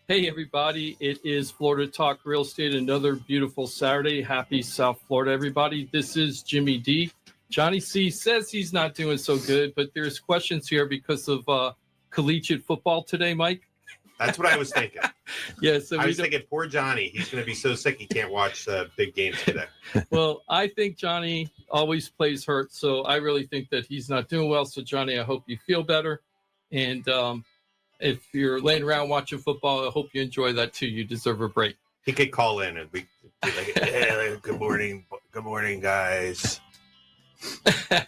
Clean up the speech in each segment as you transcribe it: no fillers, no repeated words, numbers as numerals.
Hey, everybody. It is Florida Talk Real Estate. Another beautiful Saturday. Happy South Florida, everybody. This is Jimmy D. Johnny C says he's not doing so good, but there's questions here because of collegiate football today, Mike. That's what I was thinking. Yeah, so I was thinking, poor Johnny. He's going to be so sick he can't watch big games today. Well, I think Johnny always plays hurt, so I really think that he's not doing well. So, Johnny, I hope you feel better. And if you're laying around watching football, I hope you enjoy that too. You deserve a break. He could call in and be like, hey, good morning, guys.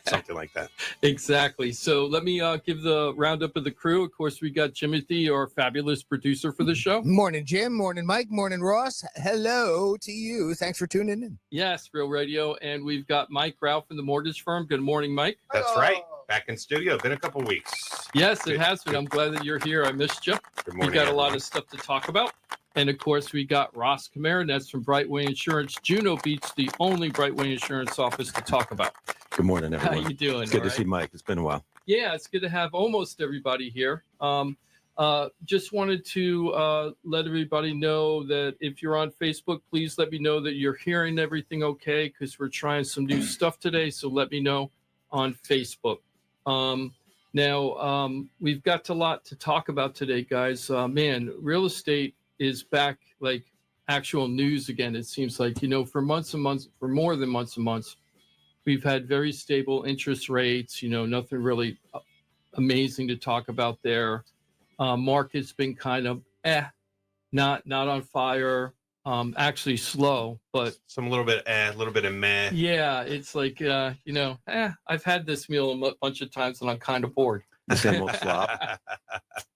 Something like that. Exactly. So let me give the roundup of the crew. Of course, we got Jimothy, our fabulous producer for the show. Morning, Jim. Morning, Mike. Morning, Ross. Hello to you. Thanks for tuning in. Yes, Real Radio. And we've got Mike Ralph from the mortgage firm. Good morning, Mike. That's right. Back in studio. Been a couple weeks. Yes, it has been. I'm glad that you're here. I missed you. Good morning. We got everyone. a lot of stuff to talk about. And of course, we got Ross Kamara. That's from Brightway Insurance, Juno Beach, the only Brightway Insurance office to talk about. Good morning, everyone. How you doing? It's good All to right? see Mike. It's been a while. Yeah, it's good to have almost everybody here. Just wanted to let everybody know that if you're on Facebook, please let me know that you're hearing everything okay, because we're trying some new stuff today. So let me know on Facebook. Now, we've got a lot to talk about today, guys. Man, real estate is back like actual news again. It seems like, for months and months, for more than months and months, we've had very stable interest rates, nothing really amazing to talk about there. Market's been kind of not on fire, actually slow, but a little bit of meh. yeah, it's like, I've had this meal a bunch of times and I'm kind of bored. The same old slop.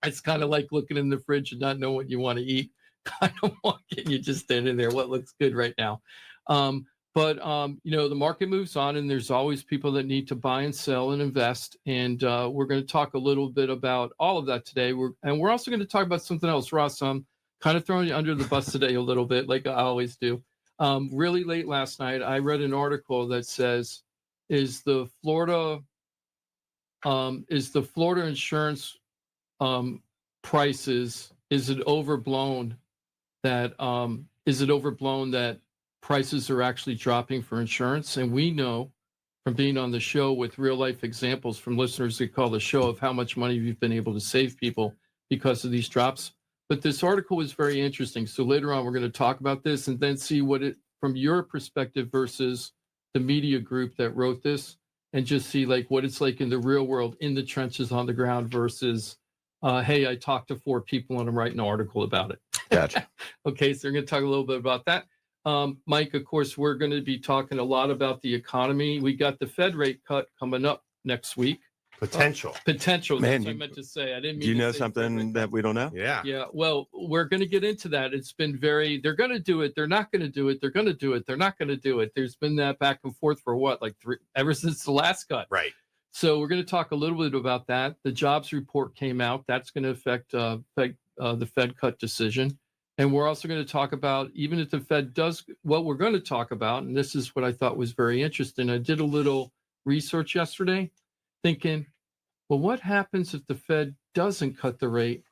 It's kind of like looking in the fridge and not knowing what you want to eat. Kind of walking, you're just standing there. What looks good right now? But the market moves on, and there's always people that need to buy and sell and invest. And we're going to talk a little bit about all of that today. We're also going to talk about something else, Ross. I'm kind of throwing you under the bus today a little bit, like I always do. Really late last night, I read an article that says, is the Florida insurance prices, is it overblown that prices are actually dropping for insurance? And we know from being on the show with real life examples from listeners that call the show of how much money we've been able to save people because of these drops. But this article was very interesting. So later on, we're going to talk about this and then see what it, from your perspective versus the media group that wrote this, and just see like what it's like in the real world, in the trenches on the ground versus, hey, I talked to 4 people and I'm writing an article about it. Gotcha. Okay, so we're going to talk a little bit about that. Mike, of course, we're going to be talking a lot about the economy. We got the Fed rate cut coming up next week. Potential. Potential. Man, That's what I meant to say. I didn't mean Do you to know say something that we don't know? Yeah. Yeah, well, we're going to get into that. It's been they're going to do it. They're not going to do it. They're going to do it. They're not going to do it. There's been that back and forth for what, like 3, ever since the last cut. Right. So we're going to talk a little bit about that. The jobs report came out. That's going to affect the Fed cut decision. And we're also going to talk about, even if the Fed does what we're going to talk about, and this is what I thought was very interesting. I did a little research yesterday thinking, well, what happens if the Fed doesn't cut the rate?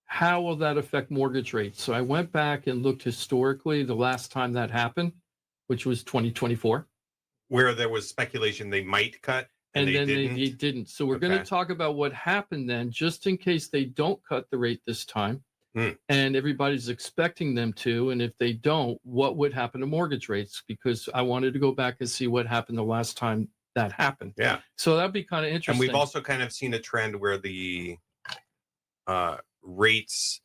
How will that affect mortgage rates? So I went back and looked historically the last time that happened, which was 2024. Where there was speculation they might cut and then didn't. they didn't. So we're going to talk about what happened then, just in case they don't cut the rate this time. And everybody's expecting them to. And if they don't, what would happen to mortgage rates? Because I wanted to go back and see what happened the last time that happened. Yeah. So that'd be kind of interesting. And we've also kind of seen a trend where the rates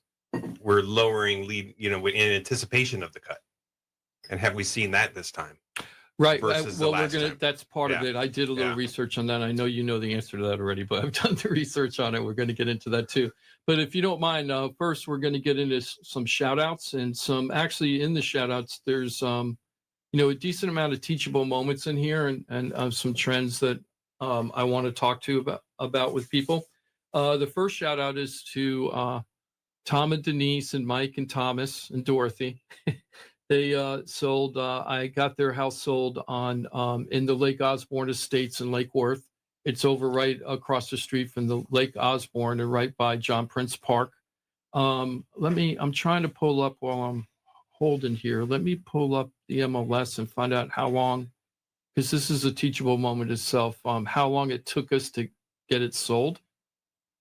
were lowering, in anticipation of the cut. And have we seen that this time? Right. Versus the Well, last time. that's part of it. I did a little research on that. I know you know the answer to that already, but I've done the research on it. We're going to get into that too. But if you don't mind, first we're going to get into some shout outs, and actually in the shout outs, there's, a decent amount of teachable moments in here, and some trends that I want to talk to about with people. The first shout out is to Tom and Denise and Mike and Thomas and Dorothy. They sold, I got their house sold on in the Lake Osborne Estates in Lake Worth. It's over right across the street from the Lake Osborne and right by John Prince Park. I'm trying to pull up while I'm holding here. Let me pull up the MLS and find out how long, because this is a teachable moment itself, how long it took us to get it sold.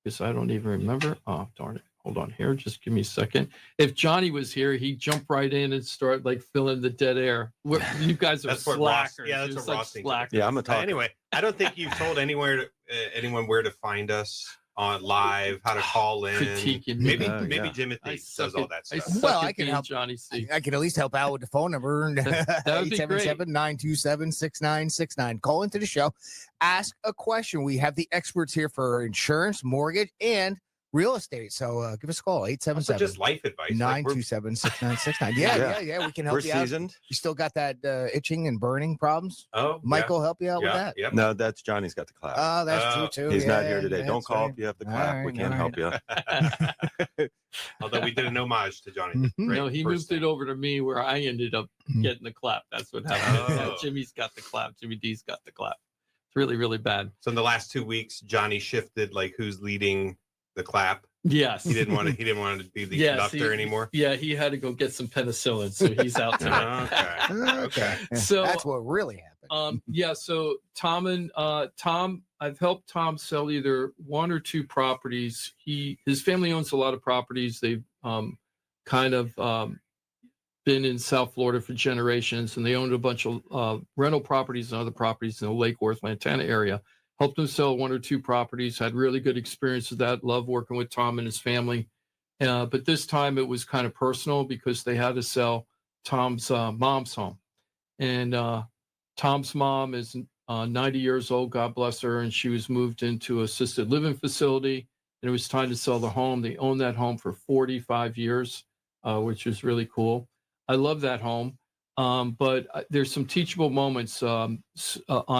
Because I don't even remember. Oh, darn it. Hold on here. Just give me a second. If Johnny was here, he'd jump right in and start like filling the dead air. You guys are That's what Ross- slackers. yeah, that's You're what such Ross thinks. slackers. Yeah, I'm a talker. Anyway, I don't think you've told anyone where to find us on live, how to call in. Critiquing me. Maybe Oh, maybe yeah. Timothy I does suck all at- that I stuff. suck Well, at I can being help- Johnny C. I can at least help out with the phone number. That would be great. 877-927-6969. Call into the show. Ask a question. We have the experts here for insurance, mortgage, and real estate. So give us a call. Also, 877 just life advice. Like, we're- 927-6969. Yeah. Yeah. We can help We're you out. seasoned. You still got that itching and burning problems? oh, Michael help you out with yeah, that? Yep. No, that's Johnny's got the clap. Oh, that's Oh, true too. He's not Yeah, here today. yeah, Don't that's call right. if you have the All clap. right, We can't all help you. Although we did an homage to Johnny. Mhm. Right? No, he First moved thing. it over to me where I ended up Mhm. getting the clap. That's what happened. Oh. Jimmy's got the clap. Jimmy D's got the clap. It's really, really bad. So in the last 2 weeks, Johnny shifted like who's leading the clap. Yes. He didn't want to. He didn't want to be the Yes, conductor anymore. Yeah, he had to go get some penicillin, so he's out tonight. Okay. Yeah, So, that's what really happened. Yeah, so Tom, I've helped Tom sell either one or two properties. His family owns a lot of properties. They've kind of been in South Florida for generations, and they owned a bunch of rental properties and other properties in the Lake Worth, Lantana area. Helped him sell one or two properties, had really good experience with that, love working with Tom and his family. But this time it was kind of personal because they had to sell Tom's mom's home. And Tom's mom is 90 years old, God bless her, and she was moved into assisted living facility. And it was time to sell the home. They owned that home for 45 years, which was really cool. I love that home. But there's some teachable moments on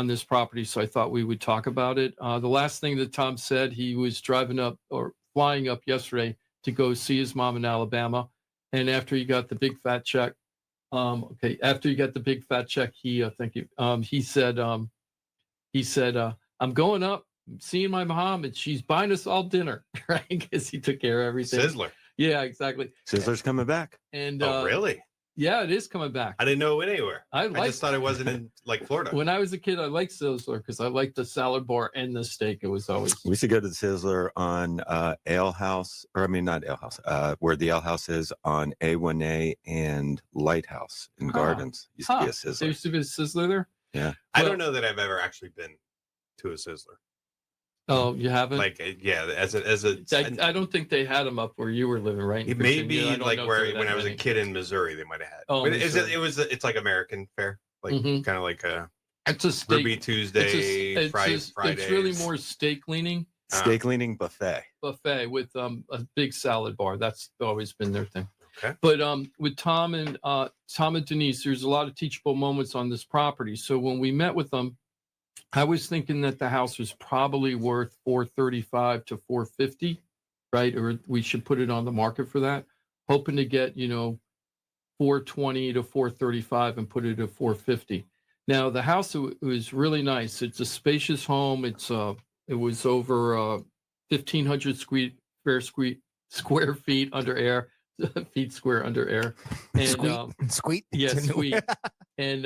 this property, so I thought we would talk about it. The last thing that Tom said, he was driving up or flying up yesterday to go see his mom in Alabama, and after he got the big fat check, after he got the big fat check, he thank you. He said, I'm going up, seeing my mom, and she's buying us all dinner, right? Because he took care of everything. Sizzler. Yeah, exactly. Sizzler's coming back. And Oh, really? Yeah, it is coming back. I didn't know it went anywhere. I just thought it wasn't in like Florida. When I was a kid, I liked Sizzler because I liked the salad bar and the steak. It was always. We used to go to the Sizzler on Ale House, or I mean, not Ale House, where the Ale House is on A1A and Lighthouse in Gardens. Used to be a There Sizzler. used to be a Sizzler there. Yeah. I Well- don't know that I've ever actually been to a Sizzler. Oh, you haven't? Like, yeah, as a I don't think they had them up where you were living, right? in it may Virginia. I be don't like know if where there were when that I was a many. kid in Missouri, they might have had. Oh, But Missouri. it's like American fare, like Mhm. kind of like a It's a steak. Ruby Tuesday, Fridays. It's really more steak leaning Steak leaning buffet. buffet with a big salad bar. That's always been their thing. Okay. But with Tom and Denise, there's a lot of teachable moments on this property. So when we met with them, I was thinking that the house was probably worth 435 to 450, right? Or we should put it on the market for that, hoping to get 420 to 435 and put it at 450. Now the house was really nice. It's a spacious home. It was over 1,500 square feet under air, feet square under air, and Squeak. yeah, sweet. And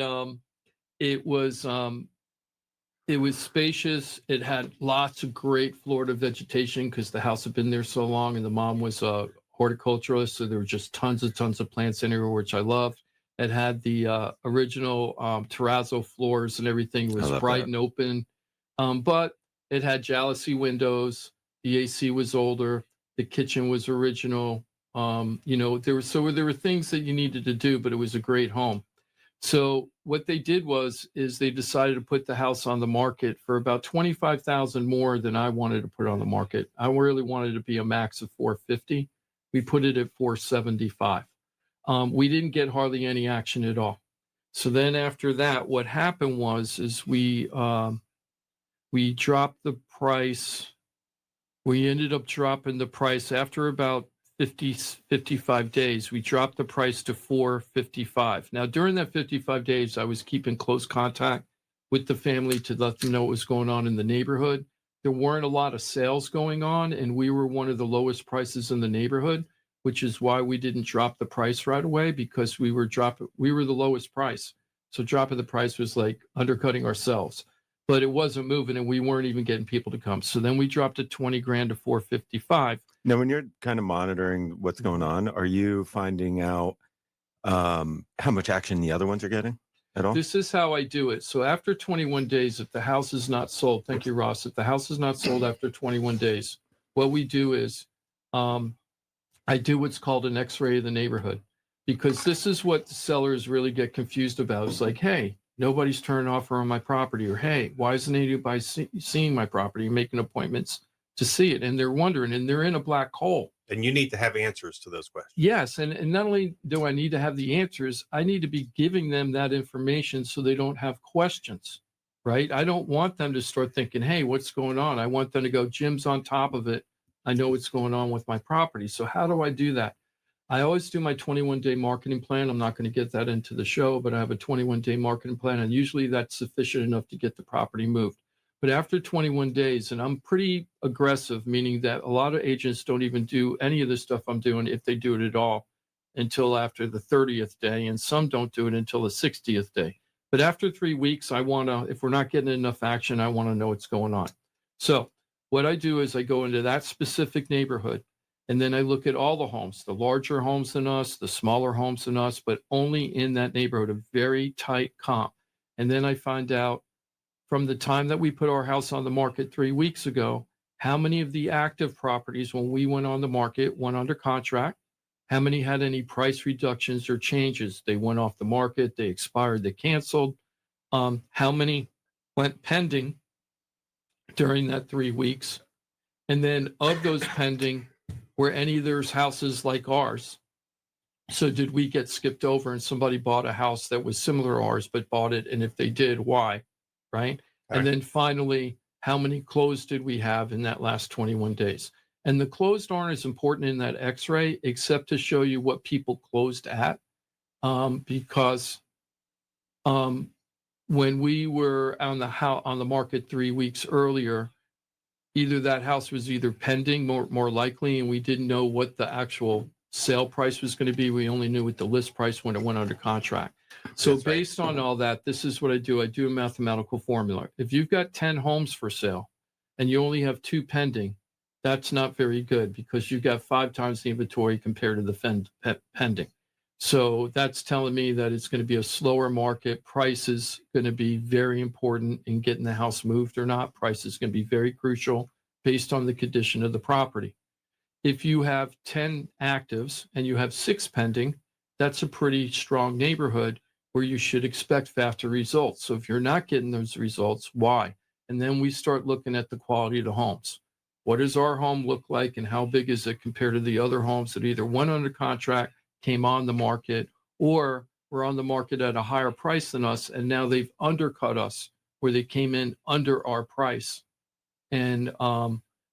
it was spacious. It had lots of great Florida vegetation because the house had been there so long, and the mom was a horticulturalist, so there were just tons of plants in here, which I loved. It had the original terrazzo floors and everything. It was love bright that. and open, but it had jalousie windows. The AC was older. The kitchen was original. There were things that you needed to do, but it was a great home. So what they did is they decided to put the house on the market for about $25,000 more than I wanted to put on the market. I really wanted to be a max of 450. We put it at 475. We didn't get hardly any action at all. So then after that, what happened is we dropped the price. We ended up dropping the price after about 55 days. We dropped the price to 455. Now, during that 55 days, I was keeping close contact with the family to let them know what was going on in the neighborhood. There weren't a lot of sales going on, and we were one of the lowest prices in the neighborhood. which is why we didn't drop the price right away, because we were the lowest price. So dropping the price was like undercutting ourselves, but it wasn't moving and we weren't even getting people to come. So then we dropped it 20 grand to 455. Now, when you're kind of monitoring what's going on, are you finding out how much action the other ones are getting at all? This is how I do it. So after 21 days, if the house is not sold, thank you, Ross. If the house is not sold after 21 days, what we do is I do what's called an X-ray of the neighborhood, because this is what the sellers really get confused about. It's like, hey, nobody's turning an offer on my property, or hey, why isn't anybody seeing my property and making appointments to see it? And they're wondering, and they're in a black hole. And you need to have answers to those questions. Yes, and not only do I need to have the answers, I need to be giving them that information so they don't have questions, right? I don't want them to start thinking, hey, what's going on? I want them to go, Jim's on top of it. I know what's going on with my property. So how do I do that? I always do my 21-day marketing plan. I'm not going to get that into the show, but I have a 21-day marketing plan, and usually that's sufficient enough to get the property moved. But after 21 days, and I'm pretty aggressive, meaning that a lot of agents don't even do any of the stuff I'm doing, if they do it at all, until after the 30th day, and some don't do it until the 60th day. But after 3 weeks, I want to, if we're not getting enough action, I want to know what's going on. So what I do is I go into that specific neighborhood, and then I look at all the homes, the larger homes than us, the smaller homes than us, but only in that neighborhood, a very tight comp. And then I find out from the time that we put our house on the market 3 weeks ago, how many of the active properties when we went on the market went under contract, how many had any price reductions or changes. They went off the market, they expired, they canceled. How many went pending during that 3 weeks? And then of those pending, were any of those houses like ours? So did we get skipped over and somebody bought a house that was similar to ours, but bought it? And if they did, why? Right? Okay. And then finally, how many closed did we have in that last 21 days? And the closed aren't as important in that X-ray, except to show you what people closed at. Because when we were on the market 3 weeks earlier, either that house was either pending, more likely, and we didn't know what the actual sale price was going to be. We only knew what the list price when it went under contract. So That's right. based on all that, this is what I do. I do a mathematical formula. If you've got 10 homes for sale and you only have 2 pending, that's not very good, because you've got 5 times the inventory compared to the pending. So that's telling me that it's going to be a slower market. Price is going to be very important in getting the house moved or not. Price is going to be very crucial based on the condition of the property. If you have 10 actives and you have 6 pending, that's a pretty strong neighborhood where you should expect faster results. So if you're not getting those results, why? And then we start looking at the quality of the homes. What does our home look like, and how big is it compared to the other homes that either went under contract, came on the market, or were on the market at a higher price than us, and now they've undercut us where they came in under our price. And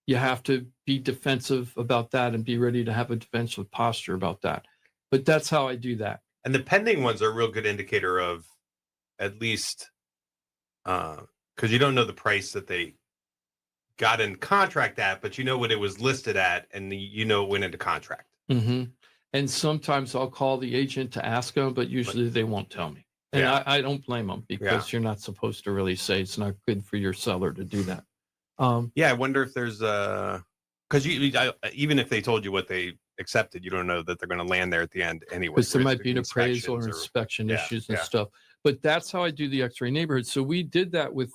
you have to be defensive about that and be ready to have a defensive posture about that. But that's how I do that. And the pending ones are a real good indicator of, at least, because you don't know the price that they got in contract at, but you know what it was listed at, and you know it went into contract. Mm-hmm. And sometimes I'll call the agent to ask them, but usually they won't tell me. And Yeah. I don't blame them, because you're not supposed to really say. It's not good for your seller to do that. Yeah, I wonder if there's because even if they told you what they accepted, you don't know that they're going to land there at the end anyway. Because there might be an appraisal or inspection issues and stuff. But that's how I do the X-ray neighborhood. So we did that with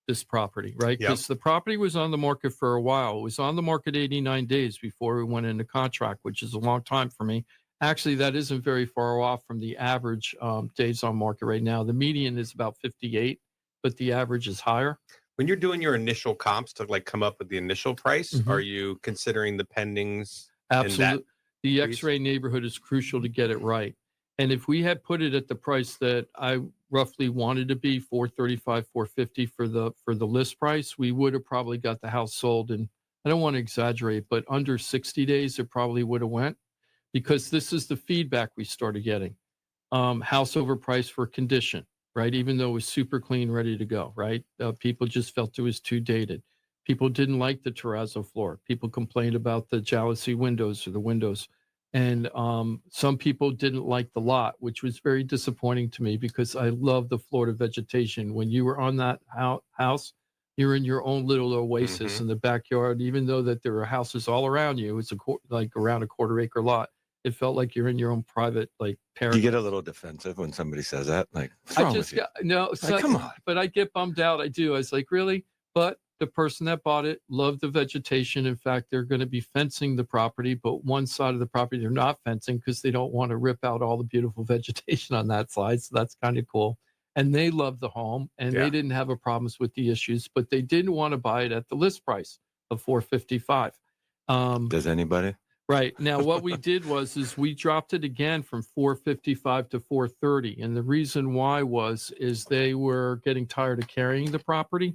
this property, right? Because the property was on the market for a while. It was on the market 89 days before we went into contract, which is a long time for me. Actually, that isn't very far off from the average days on market right now. The median is about 58, but the average is higher. When you're doing your initial comps to like come up with the initial price, are you considering the pendings? Absolutely. The X-ray neighborhood is crucial to get it right. And if we had put it at the price that I roughly wanted to be, $435, $450 for the list price, we would have probably got the house sold. And I don't want to exaggerate, but under 60 days, it probably would have went, because this is the feedback we started getting. House overpriced for condition, right? Even though it was super clean, ready to go, right? People just felt it was too dated. People didn't like the terrazzo floor. People complained about the jalousie windows or the windows. And some people didn't like the lot, which was very disappointing to me because I love the Florida vegetation. When you were on that house, you're in your own little oasis in the backyard, even though that there are houses all around you. It's like around a quarter-acre lot. It felt like you're in your own private Do paradise. you get a little defensive when somebody says that? Like, what's I wrong just with you? got no, Like, come on. but I get bummed out. I do. I was like, really? But the person that bought it loved the vegetation. In fact, they're going to be fencing the property, but one side of the property they're not fencing because they don't want to rip out all the beautiful vegetation on that side. So that's kind of cool. And they love the home, and they didn't have a problems with the issues, but they didn't want to buy it at the list price of $455. Does anybody? Right. Now, what we did is we dropped it again from $455 to $430. And the reason why is they were getting tired of carrying the property,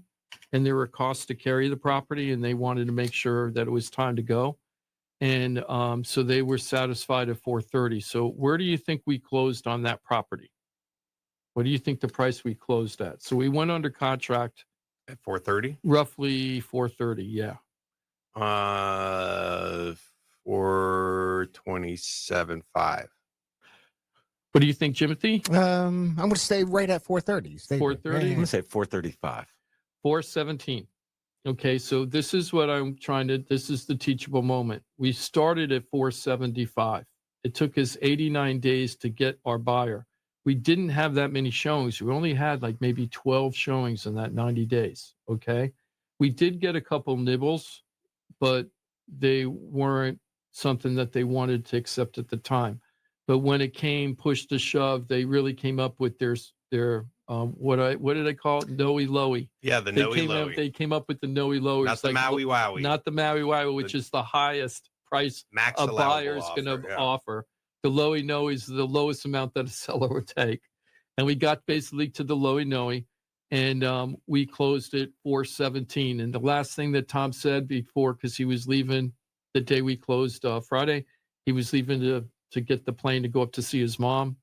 and there were costs to carry the property, and they wanted to make sure that it was time to go. And so they were satisfied at $430. So where do you think we closed on that property? What do you think the price we closed at? So we went under contract At 430? roughly $430. Yeah. 427.5. What do you think, Jimothy? I'm going to stay right at 430. Stay there. 430? I'm gonna say 435. 417. Okay, so this is what I'm this is the teachable moment. We started at 475. It took us 89 days to get our buyer. We didn't have that many showings. We only had like maybe 12 showings in that 90 days. Okay. We did get a couple nibbles, but they weren't something that they wanted to accept at the time. But when it came push to shove, they really came up with their what did I call it? Noe Loey. Yeah, the Noe Loey. They came up with the Noe Loey. Not It's the like, Maui Wowie. not the Maui Wowie, which is the highest price Max a allowable buyer is going to offer, yeah. offer. The Loey Noe is the lowest amount that a seller would take. And we got basically to the Loey Noe, and we closed it 417. And the last thing that Tom said before, because he was leaving the day we closed Friday, he was leaving to get the plane to go up to see his mom.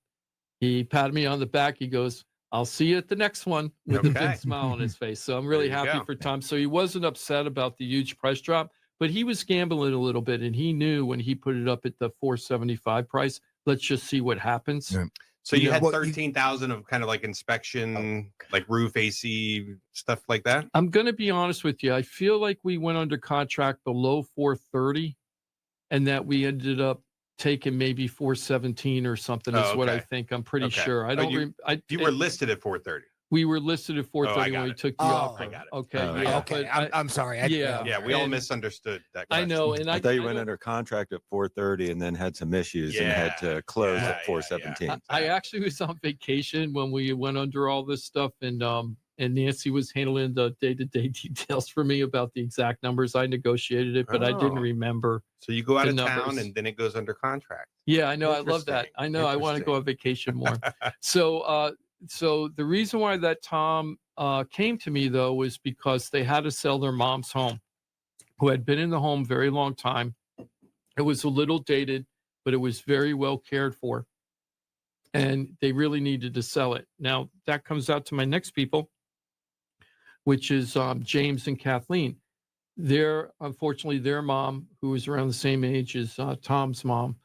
He patted me on the back. He goes, "I'll see you at the next one," with a big smile on his face. So I'm really There you happy go. for Tom. So he wasn't upset about the huge price drop, but he was gambling a little bit, and he knew when he put it up at the 475 price, let's just see what happens. Yeah. So you Yeah. had Well, 13,000 of kind of like inspection, like roof, AC, stuff like that? I'm going to be honest with you. I feel like we went under contract below 430, and that we ended up taking maybe 417 or something is Oh, what I okay. think. I'm pretty Okay. sure. I Oh, don't. You were listed at 430. We were listed at 430 got when we it. took the Oh, offer. I got it. Okay. Oh, yeah. Okay, but I'm sorry. yeah. Yeah, we all And misunderstood that I question. know, and I thought you I went don't- under contract at 430 and then had some issues and had Yeah, to close yeah, at 417. I actually was on vacation when we went under all this stuff, and Nancy was handling the day-to-day details for me about the exact numbers. I negotiated it, but I didn't Oh. remember. So you go out the of town numbers. and then it goes under contract. Yeah, I know. I love that. Interesting. I know. I want to go on vacation more. So the reason why that Tom came to me though was because they had to sell their mom's home, who had been in the home very long time. It was a little dated, but it was very well cared for, and they really needed to sell it. Now that comes out to my next people, which is James and Kathleen. Unfortunately, their mom, who was around the same age as Tom's mom,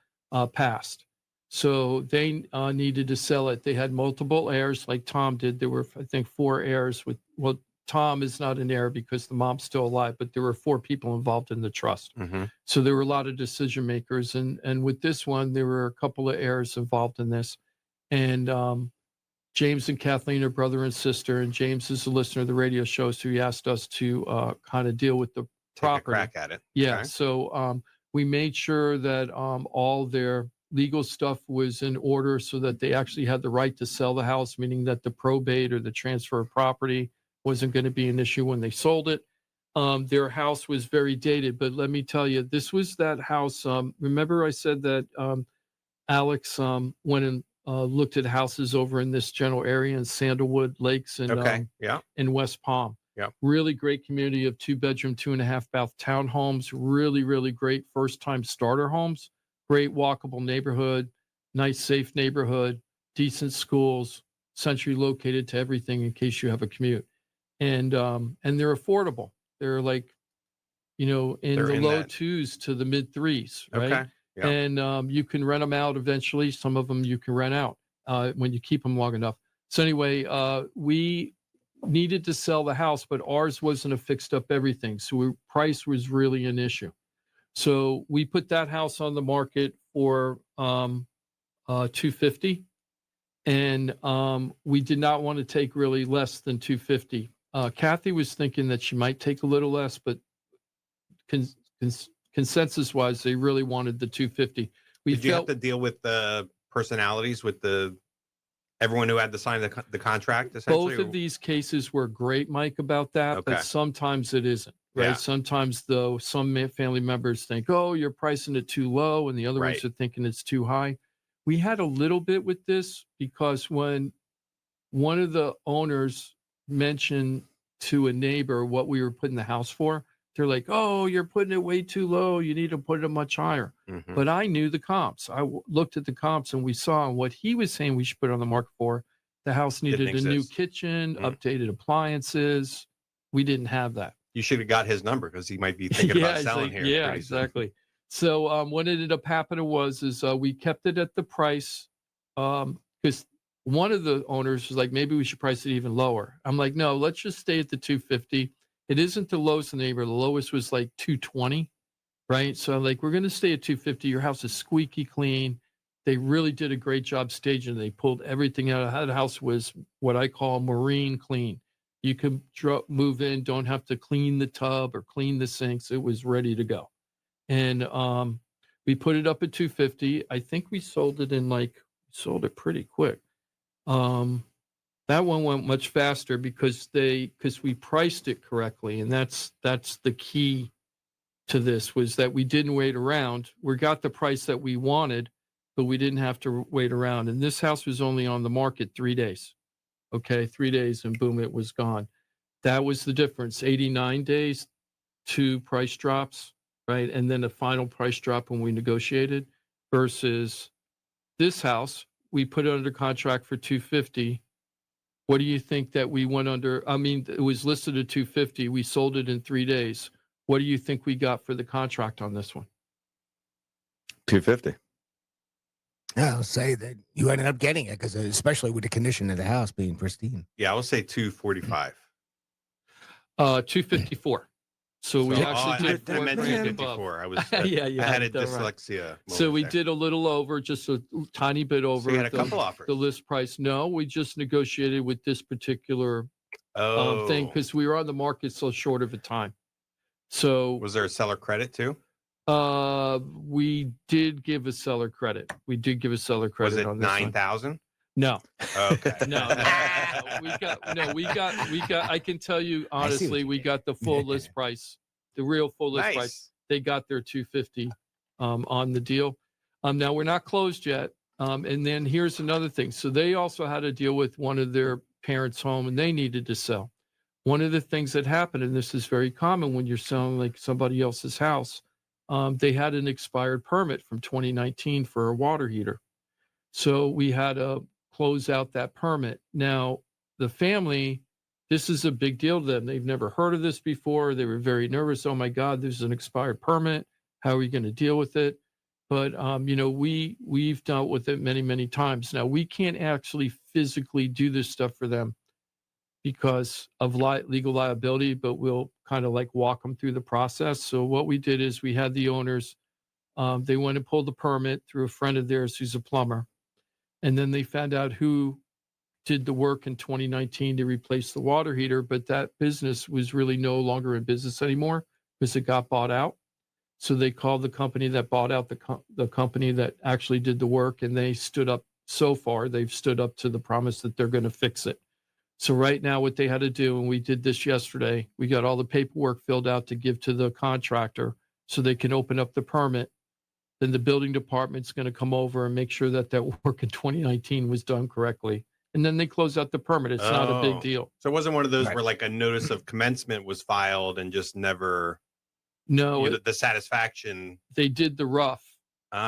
passed. So they needed to sell it. They had multiple heirs like Tom did. There were, I think, 4 heirs well, Tom is not an heir because the mom's still alive, but there were 4 people involved in the trust. Mm-hmm. So there were a lot of decision makers. And with this one, there were a couple of heirs involved in this. And James and Kathleen are brother and sister. And James is a listener of the radio show, so he asked us to kind of deal with the property. Take a crack at it. Yeah. Okay. So we made sure that all their legal stuff was in order so that they actually had the right to sell the house, meaning that the probate or the transfer of property wasn't going to be an issue when they sold it. Their house was very dated, but let me tell you, this was that house. Remember I said that Alex went and looked at houses over in this general area in Sandalwood Lakes and Okay. Yeah. in West Palm. Yeah. Really great community of 2-bedroom, 2.5-bath townhomes. Really, really great first-time starter homes. Great walkable neighborhood, nice, safe neighborhood, decent schools, centrally located to everything in case you have a commute. And they're affordable. They're like in They're the in low that. 2s to the mid 3s, right? Okay. Yeah. And you can rent them out eventually. Some of them you can rent out when you keep them long enough. So anyway, we needed to sell the house, but ours wasn't a fixed up everything. So price was really an issue. So we put that house on the market for $250, and we did not want to take really less than $250. Kathy was thinking that she might take a little less, but consensus wise, they really wanted the $250. Did you have to deal with the personalities with everyone who had to sign the contract? Essentially, both of these cases were great, Mike, about that, Okay. but sometimes it isn't. Right. Yeah. Sometimes, though, some family members think, oh, you're pricing it too low, and the other Right. ones are thinking it's too high. We had a little bit with this because when one of the owners mentioned to a neighbor what we were putting the house for, they're like, oh, you're putting it way too low. You need to put it much higher. Mhm. But I knew the comps. I looked at the comps and we saw what he was saying we should put on the market for. The house needed Didn't a new exist. kitchen, Mm. updated appliances. We didn't have that. You should have got his number because he might be thinking about selling here. Yeah, pretty soon. exactly. So what ended up happening was we kept it at the price because one of the owners was like, maybe we should price it even lower. I'm like, no, let's just stay at the 250. It isn't the lowest in the neighborhood. The lowest was like 220, right? So I'm like, we're going to stay at 250. Your house is squeaky clean. They really did a great job staging. They pulled everything out. The house was what I call marine clean. You could move in, don't have to clean the tub or clean the sinks. It was ready to go. And we put it up at 250. I think we sold it pretty quick. That one went much faster because we priced it correctly. And that's the key to this, was that we didn't wait around. We got the price that we wanted, but we didn't have to wait around. And this house was only on the market 3 days. Okay, 3 days, and boom, it was gone. That was the difference. 89 days, 2 price drops, right? And then a final price drop when we negotiated, versus this house, we put it under contract for 250. What do you think that we went under? I mean, it was listed at 250. We sold it in 3 days. What do you think we got for the contract on this one? $250. I'll say that you ended up getting it because, especially with the condition of the house being pristine. Yeah, I will say 245. 254. So we actually did I meant 4 grand 254. I was Yeah, I had a that's right. dyslexia. So we moment did a little over, just a tiny bit over So you had a couple offers. the list price. No, we just negotiated with this particular there. thing because we were on the market so short of a time. So Was there a seller credit too? we did give a seller credit. We did give a seller credit Was it on this one. 9,000? No, Okay. no. We got. I can tell you honestly, we got the full list price, the real full list price. Nice. They got their 250 on the deal. Now we're not closed yet. And then here's another thing. So they also had to deal with one of their parents' home, and they needed to sell. One of the things that happened, and this is very common when you're selling like somebody else's house, they had an expired permit from 2019 for a water heater. So we had to close out that permit. Now, the family, this is a big deal to them. They've never heard of this before. They were very nervous. Oh my God, there's an expired permit. How are we going to deal with it? But we've dealt with it many, many times. Now, we can't actually physically do this stuff for them because of legal liability, but we'll kind of like walk them through the process. So what we did is we had the owners, they went and pulled the permit through a friend of theirs who's a plumber. And then they found out who did the work in 2019 to replace the water heater, but that business was really no longer in business anymore because it got bought out. So they called the company that bought out the company that actually did the work, and they stood up. So far, they've stood up to the promise that they're going to fix it. So right now what they had to do, and we did this yesterday, we got all the paperwork filled out to give to the contractor so they can open up the permit. Then the building department's going to come over and make sure that work in 2019 was done correctly. And then they close out the permit. It's not a big deal. So it wasn't one of those Right. where like a notice of commencement was filed and just never, No, the satisfaction. they did the rough.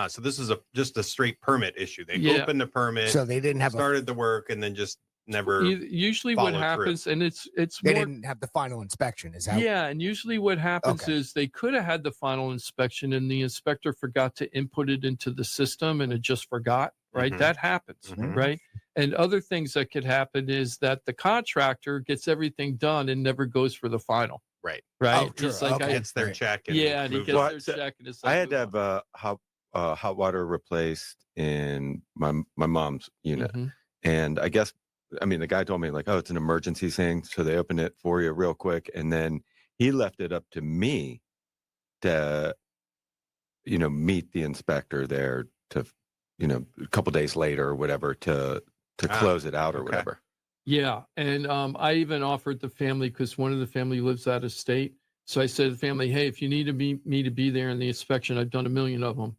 So this is just a straight permit issue. They Yeah. opened the permit, So they didn't have started the work, and then just never. Usually what follow through. happens, and it's They more, didn't have the final inspection. Is that? yeah, and usually what happens Okay. is they could have had the final inspection and the inspector forgot to input it into the system and it just forgot, right? Mhm. That happens, Mhm. right? And other things that could happen is that the contractor gets everything done and never goes for the final, Right. right? Oh, sure. He's like, Okay. Gets their Right. check. And yeah, and he moves gets on. their So, check and it's I like, had to move have hot water replaced in my mom's on. unit, Mhm. and I guess the guy told me like, oh, it's an emergency thing, so they open it for you real quick, and then he left it up to me to meet the inspector there to a couple days later or whatever to close it out or okay. whatever. Yeah, and I even offered the family, because one of the family lives out of state. So I said to the family, hey, if you need me to be there in the inspection, I've done a million of them,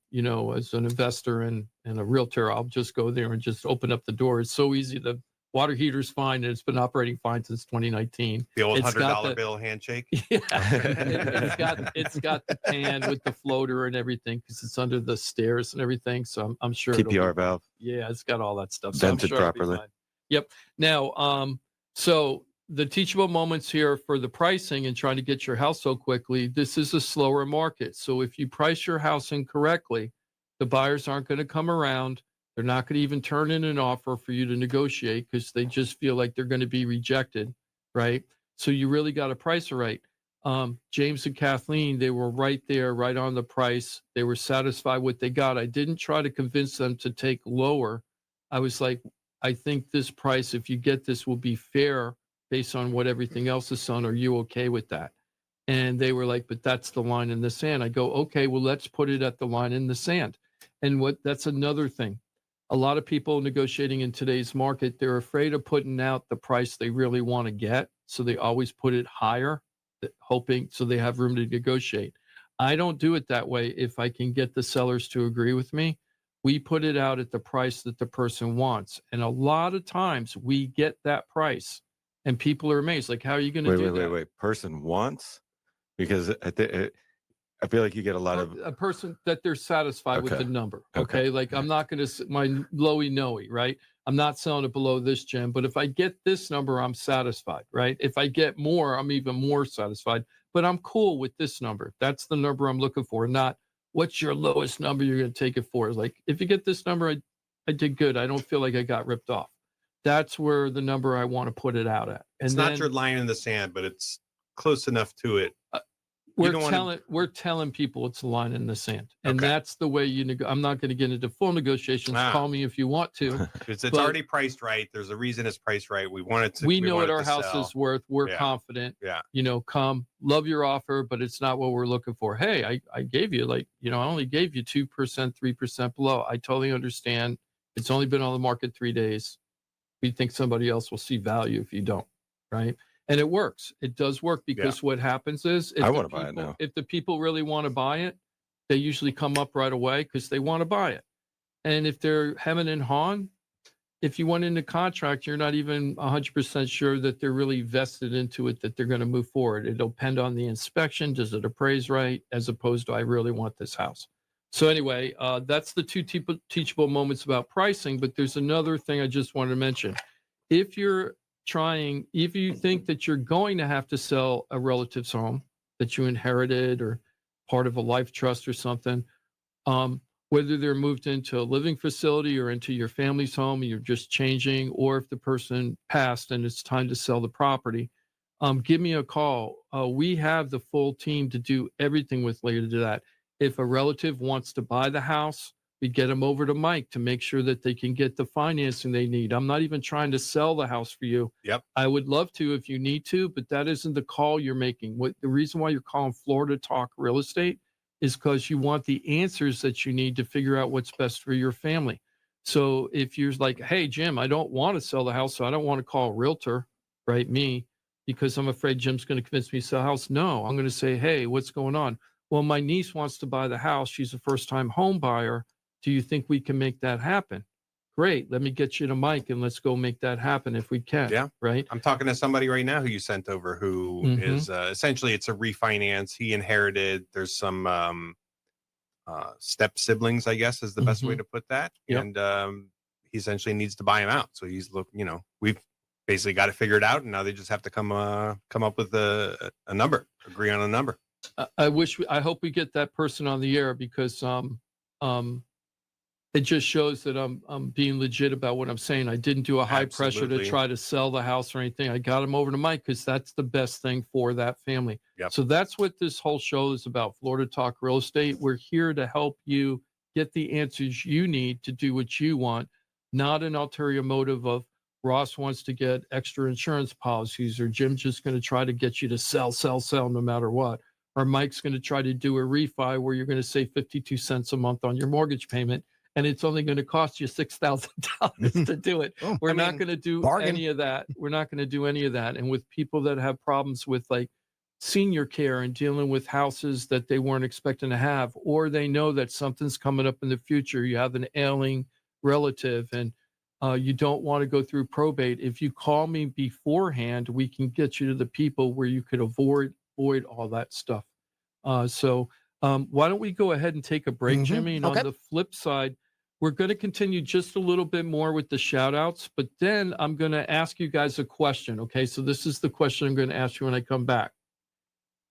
as an investor and a realtor, I'll just go there and just open up the door. It's so easy. The water heater's fine, and it's been operating fine since 2019. The old It's got $100 the- bill handshake. Yeah, it's got the pan with the floater and everything, because it's under the stairs and everything. So I'm sure it'll be TPR fine. valve Yeah, it's got all that stuff. So I'm vented sure it'll be properly. fine. Yep. Now, so the teachable moments here for the pricing and trying to get your house so quickly, this is a slower market. So if you price your house incorrectly, the buyers aren't going to come around. They're not going to even turn in an offer for you to negotiate, because they just feel like they're going to be rejected, right? So you really got to price it right. James and Kathleen, they were right there, right on the price. They were satisfied with what they got. I didn't try to convince them to take lower. I was like, I think this price, if you get this, will be fair based on what everything else is on. Are you okay with that? And they were like, but that's the line in the sand. I go, okay, well, let's put it at the line in the sand. And that's another thing. A lot of people negotiating in today's market, they're afraid of putting out the price they really want to get. So they always put it higher, hoping so they have room to negotiate. I don't do it that way. If I can get the sellers to agree with me, we put it out at the price that the person wants. And a lot of times we get that price and people are amazed. Like, how are you going to do that? Wait. Person wants, because I feel like you get a lot of A person that they're satisfied with Okay. the number. Okay. Okay. Like, I'm not going to, my lowy noey, right? I'm not selling it below this, Jim, but if I get this number, I'm satisfied, right? If I get more, I'm even more satisfied, but I'm cool with this number. That's the number I'm looking for, not what's your lowest number you're going to take it for. Like, if you get this number, I did good. I don't feel like I got ripped off. That's where the number I want to put it out at. And It's not your line in the sand, but it's close enough to it. we're telling people it's a line in the sand, and Okay. that's the way I'm not going to get into full negotiations. Call me if you want to. It's But- already priced right. There's a reason it's priced right. We want it to. We know want what it our to house sell. is worth. We're Yeah. confident. Yeah. Come, love your offer, but it's not what we're looking for. Hey, I gave you I only gave you 2%, 3% below. I totally understand. It's only been on the market 3 days. We think somebody else will see value if you don't, right? And it works. It does work, because what happens is I wanna buy it now. if the people really want to buy it, they usually come up right away because they want to buy it. And if they're hemming and hawing, if you went into contract, you're not even 100% sure that they're really vested into it, that they're going to move forward. It'll depend on the inspection. Does it appraise right? As opposed to, I really want this house. So anyway, that's the two teachable moments about pricing. But there's another thing I just wanted to mention. If you think that you're going to have to sell a relative's home that you inherited or part of a life trust or something, whether they're moved into a living facility or into your family's home, you're just changing, or if the person passed and it's time to sell the property, give me a call. We have the full team to do everything with related to that. If a relative wants to buy the house, we get them over to Mike to make sure that they can get the financing they need. I'm not even trying to sell the house for you. Yep. I would love to if you need to, but that isn't the call you're making. The reason why you're calling Florida Talk Real Estate is because you want the answers that you need to figure out what's best for your family. So if you're like, hey, Jim, I don't want to sell the house, so I don't want to call a realtor, right? Me, because I'm afraid Jim's going to convince me to sell the house. No, I'm going to say, hey, what's going on? Well, my niece wants to buy the house. She's a first-time home buyer. Do you think we can make that happen? Great. Let me get you to Mike and let's go make that happen if we can. Yeah. Right. I'm talking to somebody right now who you sent over who is essentially it's a refinance. He inherited. There's some step siblings, I guess, is the best way to put that. Yep. And he essentially needs to buy him out. So he's we've basically got it figured out, and now they just have to come up with a number, agree on a number. I hope we get that person on the air, because it just shows that I'm being legit about what I'm saying. I didn't do a high pressure to Absolutely. try to sell the house or anything. I got him over to Mike because that's the best thing for that family. Yep. So that's what this whole show is about. Florida Talk Real Estate. We're here to help you get the answers you need to do what you want, not an ulterior motive of Ross wants to get extra insurance policies, or Jim's just going to try to get you to sell no matter what, or Mike's going to try to do a refi where you're going to save 52 cents a month on your mortgage payment, and it's only going to cost you $6,000 to do it. We're not going to do any of that. We're not going to do any of that. And with people that have problems with like senior care and dealing with houses that they weren't expecting to have, or they know that something's coming up in the future, you have an ailing relative and you don't want to go through probate. If you call me beforehand, we can get you to the people where you could avoid all that stuff. So why don't we go ahead and take a break, Jimmy? And on the flip side, we're going to continue just a little bit more with the shout outs, but then I'm going to ask you guys a question. Okay. So this is the question I'm going to ask you when I come back.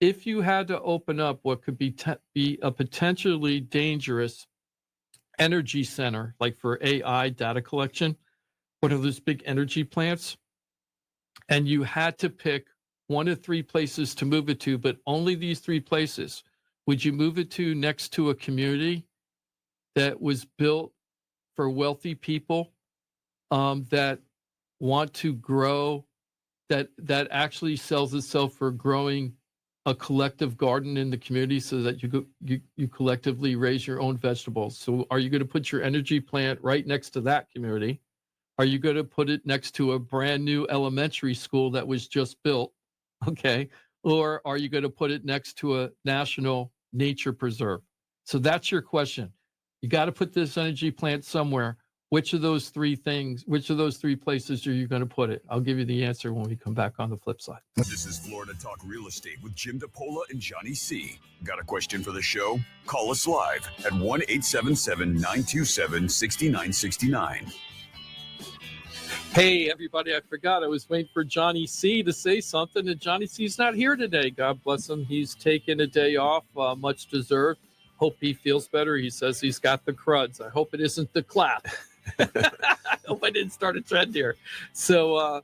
If you had to open up what could be a potentially dangerous energy center, like for AI data collection, one of those big energy plants, and you had to pick one of three places to move it to, but only these three places, would you move it to next to a community that was built for wealthy people that want to grow, that actually sells itself for growing a collective garden in the community so that you collectively raise your own vegetables? So are you going to put your energy plant right next to that community? Are you going to put it next to a brand new elementary school that was just built? Okay. Or are you going to put it next to a national nature preserve? So that's your question. You got to put this energy plant somewhere. Which of those three places are you going to put it? I'll give you the answer when we come back on the flip side. This is Florida Talk Real Estate with Jim DePola and Johnny C. Got a question for the show? Call us live at 1-877-927-6969. Hey, everybody, I forgot. I was waiting for Johnny C to say something, and Johnny C's not here today. God bless him. He's taken a day off, much deserved. Hope he feels better. He says he's got the cruds. I hope it isn't the clap. I hope I didn't start a trend here. So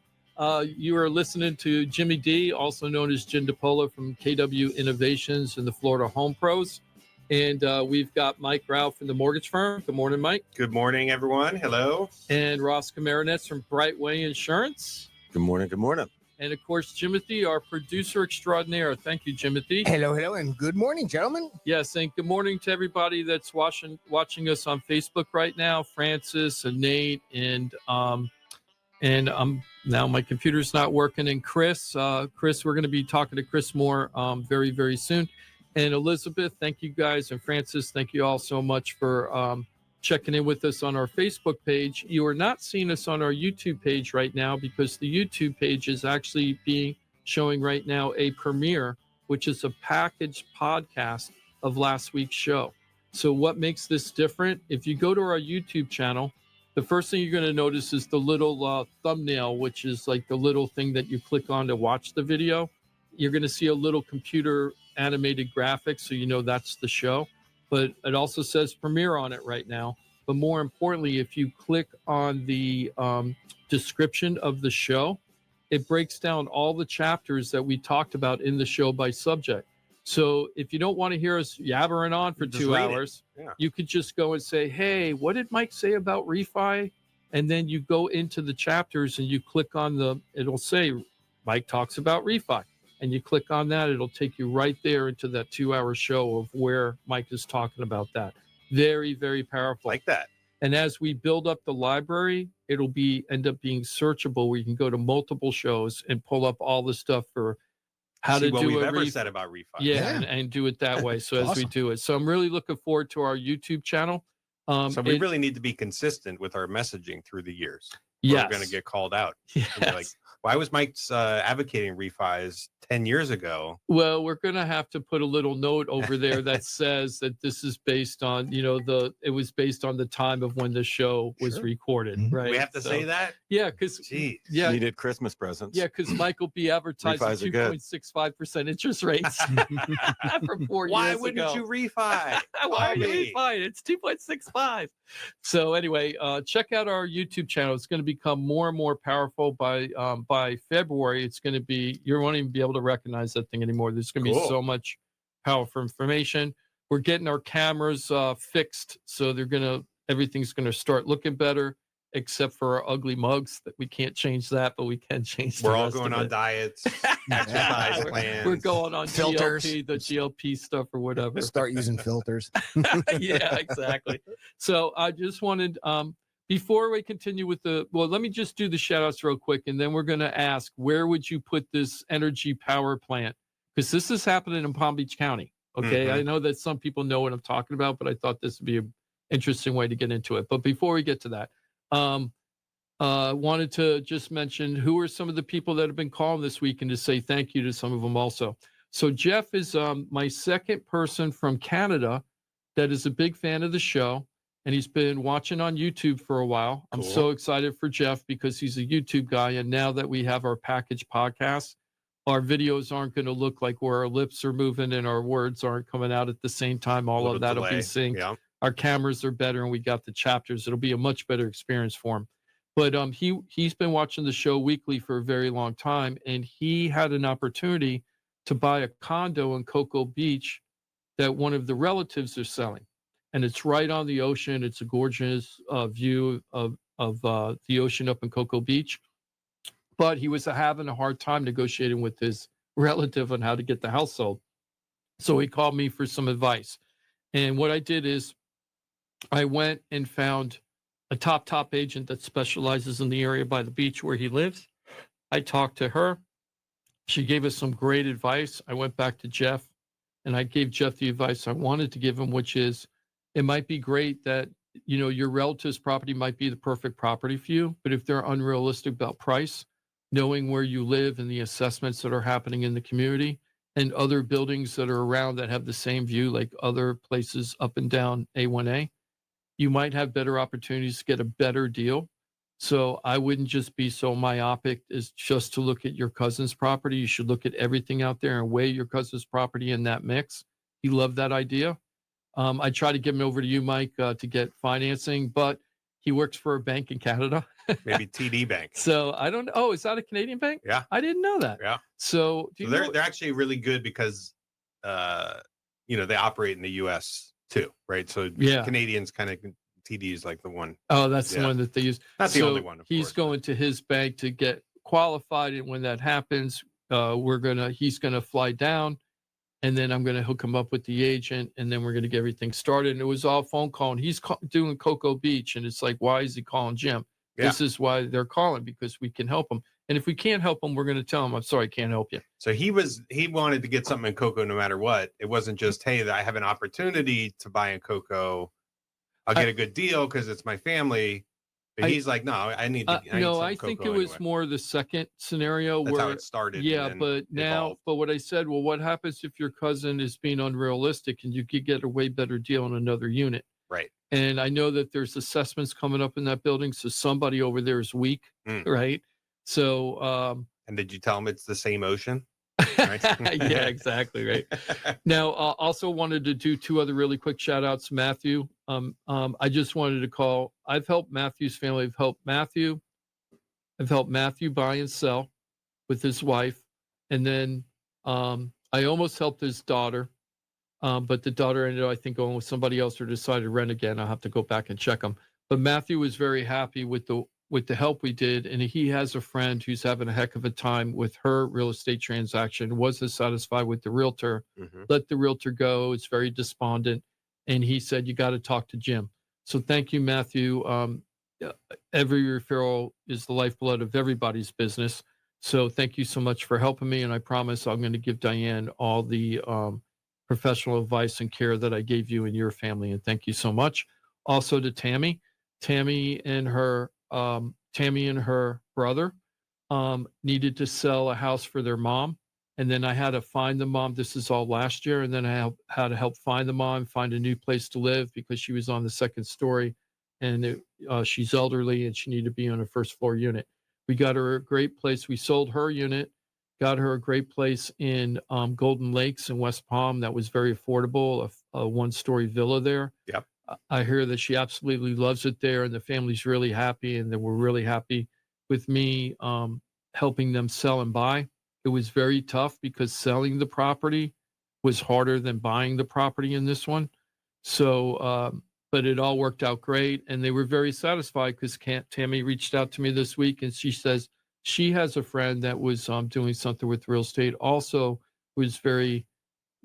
you are listening to Jimmy D, also known as Jim DePola from KW Innovations and the Florida Home Pros. And we've got Mike Rao from the mortgage firm. Good morning, Mike. Good morning, everyone. Hello. And Ross Camaronets from Brightway Insurance. Good morning. Good morning. And of course, Jimothy, our producer extraordinaire. Thank you, Jimothy. Hello, and good morning, gentlemen. Yes, and good morning to everybody that's watching us on Facebook right now. Francis and Nate and now my computer's not working. And Chris, we're going to be talking to Chris more very, very soon. And Elizabeth, thank you guys, and Francis, thank you all so much for checking in with us on our Facebook page. You are not seeing us on our YouTube page right now because the YouTube page is actually showing right now a premiere, which is a packaged podcast of last week's show. So what makes this different? If you go to our YouTube channel, the first thing you're going to notice is the little thumbnail, which is like the little thing that you click on to watch the video. You're going to see a little computer animated graphic, so you know that's the show. But it also says premiere on it right now. But more importantly, if you click on the description of the show, it breaks down all the chapters that we talked about in the show by subject. So if you don't want to hear us yabbering on for 2 hours, you could just go and say, hey, what did Mike say about refi? And then you go into the chapters and you click on it'll say Mike talks about refi. And you click on that, it'll take you right there into that 2 hour show of where Mike is talking about that. Very, very powerful. Like that. And as we build up the library, it'll end up being searchable where you can go to multiple shows and pull up all the stuff for how to do what we've ever said about refi. Yeah. And do it that way. So as we do it. So I'm really looking forward to our YouTube channel. So we really need to be consistent with our messaging through the years. Yes. we're going to get called out. Yes. And be like, why was Mike's advocating refis 10 years ago? Well, we're going to have to put a little note over there that says that this is based on, it was based on the time of when the show was Sure. recorded, Mhm. right? We have to say that? Yeah, because Jeez. Needed Christmas presents. Yeah, because Mike will be advertising Refis are good. 2.65% interest rates from 4 Why years wouldn't ago. you refi? Why are you me. refining? It's 2.65. So anyway, check out our YouTube channel. It's going to become more and more powerful by February. It's going to be, you won't even be able to recognize that thing anymore. There's going to be Cool. so much powerful information. We're getting our cameras fixed, so everything's going to start looking better, except for our ugly mugs that we can't change that, but we can change the We're all rest going of on it. diets, exercise plans. We're going on Filters. GLP, the GLP stuff or whatever. Start using filters. Yeah, exactly. So I just wanted, before we continue with let me just do the shout outs real quick. And then we're going to ask, where would you put this energy power plant? Because this is happening in Palm Beach County. Okay. Mhm. I know that some people know what I'm talking about, but I thought this would be an interesting way to get into it. But before we get to that, wanted to just mention who are some of the people that have been calling this week and to say thank you to some of them also. So Jeff is my second person from Canada that is a big fan of the show, and he's been watching on YouTube for a while. I'm so Cool. excited for Jeff because he's a YouTube guy, and now that we have our package podcast, our videos aren't going to look like where our lips are moving and our words aren't coming out at the same time. All Little of that'll be delay. synced. Yeah. Our cameras are better, and we got the chapters. It'll be a much better experience for him. But he's been watching the show weekly for a very long time, and he had an opportunity to buy a condo in Cocoa Beach that one of the relatives are selling, and it's right on the ocean. It's a gorgeous view of the ocean up in Cocoa Beach. But he was having a hard time negotiating with his relative on how to get the house sold. So he called me for some advice. And what I did is I went and found a top agent that specializes in the area by the beach where he lives. I talked to her. She gave us some great advice. I went back to Jeff and I gave Jeff the advice I wanted to give him, which is it might be great that, your relative's property might be the perfect property for you, but if they're unrealistic about price, knowing where you live and the assessments that are happening in the community and other buildings that are around that have the same view, like other places up and down A1A, you might have better opportunities to get a better deal. So I wouldn't just be so myopic as just to look at your cousin's property. You should look at everything out there and weigh your cousin's property in that mix. He loved that idea. I tried to get him over to you, Mike, to get financing, but he works for a bank in Canada. Maybe TD Bank. So I don't know. Oh, is that a Canadian bank? Yeah. I didn't know that. Yeah. So, So they're actually really good because, they operate in the U.S. too, right? So Yeah. Canadians kind of TD is like the one. Oh, that's the Yeah. one that they use. Not the So only one. Of he's course, going to his bank to get qualified, and when that happens, he's gonna fly down, and then I'm gonna hook him up with the agent, and then we're gonna get everything started. And it was all phone call, and he's doing Cocoa Beach, and it's like, why is he calling Jim? Yeah. This is why they're calling, because we can help him. And if we can't help him, we're gonna tell him, I'm sorry, I can't help you. So he wanted to get something in Cocoa no matter what. It wasn't just, hey, I have an opportunity to buy in Cocoa. I'll get a good deal because it's my family. But he's like, no, I need to. I think it was more the second scenario That's where how it started. yeah, and then but now, evolved. but what I said, well, what happens if your cousin is being unrealistic and you could get a way better deal on another unit? Right. And I know that there's assessments coming up in that building, so somebody over there is weak, right? So, and did you tell him it's the same ocean? yeah, exactly, right. Now, also wanted to do two other really quick shout outs. Matthew, I just wanted to call. I've helped Matthew's family. I've helped Matthew buy and sell with his wife, and then I almost helped his daughter, but the daughter ended up, I think, going with somebody else or decided to rent again. I'll have to go back and check him. But Matthew was very happy with the help we did, and he has a friend who's having a heck of a time with her real estate transaction, wasn't satisfied with the realtor, let the realtor go, it's very despondent, and he said, you got to talk to Jim. So thank you, Matthew. Every referral is the lifeblood of everybody's business. So thank you so much for helping me, and I promise I'm going to give Diane all the professional advice and care that I gave you and your family, and thank you so much. Also to Tammy and her Tammy and her brother needed to sell a house for their mom. And then I had to find the mom. This is all last year. And then I had to help find the mom, find a new place to live because she was on the second story. And she's elderly and she needed to be on a first floor unit. We got her a great place. We sold her unit, got her a great place in Golden Lakes in West Palm that was very affordable, a one-story villa there. Yep. I hear that she absolutely loves it there and the family's really happy and they were really happy with me helping them sell and buy. It was very tough because selling the property was harder than buying the property in this one. So, but it all worked out great. And they were very satisfied because Tammy reached out to me this week and she says she has a friend that was doing something with real estate, also was very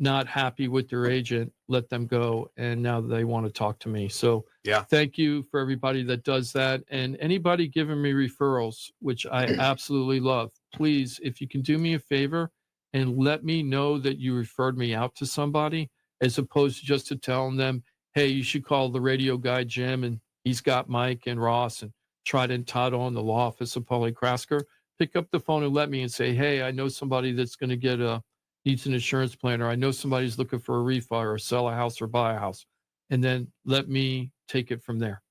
not happy with their agent, let them go. And now they want to talk to me. So Yeah. thank you for everybody that does that. And anybody giving me referrals, which I absolutely love, please, if you can do me a favor and let me know that you referred me out to somebody, as opposed to just to telling them, hey, you should call the radio guy, Jim, and he's got Mike and Ross and Trident and Todd on the law office of Paulie Krasker. Pick up the phone and let me and say, hey, I know somebody that's going to get needs an insurance plan, or I know somebody's looking for a refi or sell a house or buy a house, and then let me take it from there.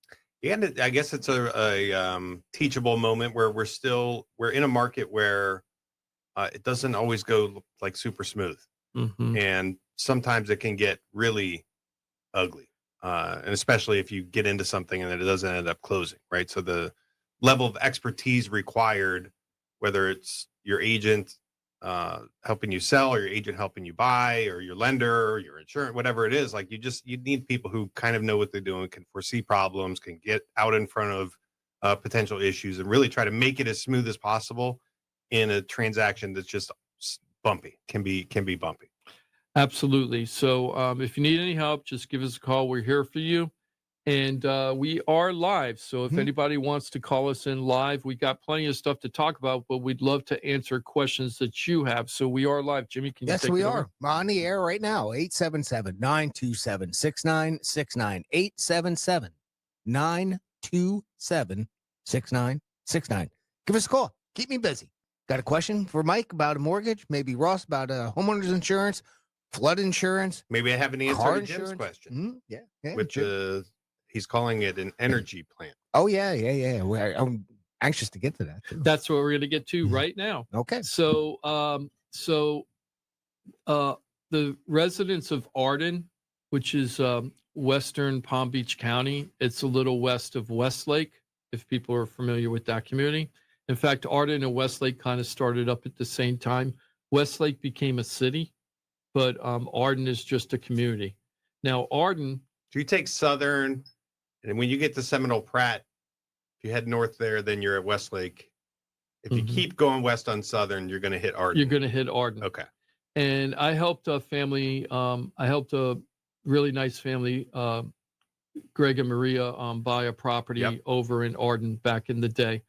And I guess it's a teachable moment where we're in a market where it doesn't always go like super smooth. Mm-hmm. And sometimes it can get really ugly. And especially if you get into something and it doesn't end up closing, right? So the level of expertise required, whether it's your agent helping you sell or your agent helping you buy or your lender or your insurance, whatever it is, like you need people who kind of know what they're doing, can foresee problems, can get out in front of potential issues and really try to make it as smooth as possible in a transaction that's just bumpy, can be bumpy. Absolutely. So if you need any help, just give us a call. We're here for you. And we are live. So if anybody wants to call us in live, we got plenty of stuff to talk about, but we'd love to answer questions that you have. So we are live. Jimmy, can you Yes, take we it over? are. We're on the air right now. 877-927-6969. 877-927-6969. Give us a call. Keep me busy. Got a question for Mike about a mortgage? Maybe Ross about homeowners insurance, flood insurance. Maybe I have an answer car to Jim's insurance? question. Yeah. With he's calling it an energy plan. Oh, yeah. I'm anxious to get to that, too. That's what we're going to get to right now. Okay. So, the residents of Arden, which is western Palm Beach County, it's a little west of Westlake, if people are familiar with that community. In fact, Arden and Westlake kind of started up at the same time. Westlake became a city, but Arden is just a community. Now, Arden. So you take Southern, and when you get to Seminole Pratt, if you head north there, then you're at Westlake. If you keep going west on Southern, you're going to hit Arden. You're going to hit Arden. Okay. And I helped a family. I helped a really nice family, Greg and Maria, buy a property over in Arden back in the day.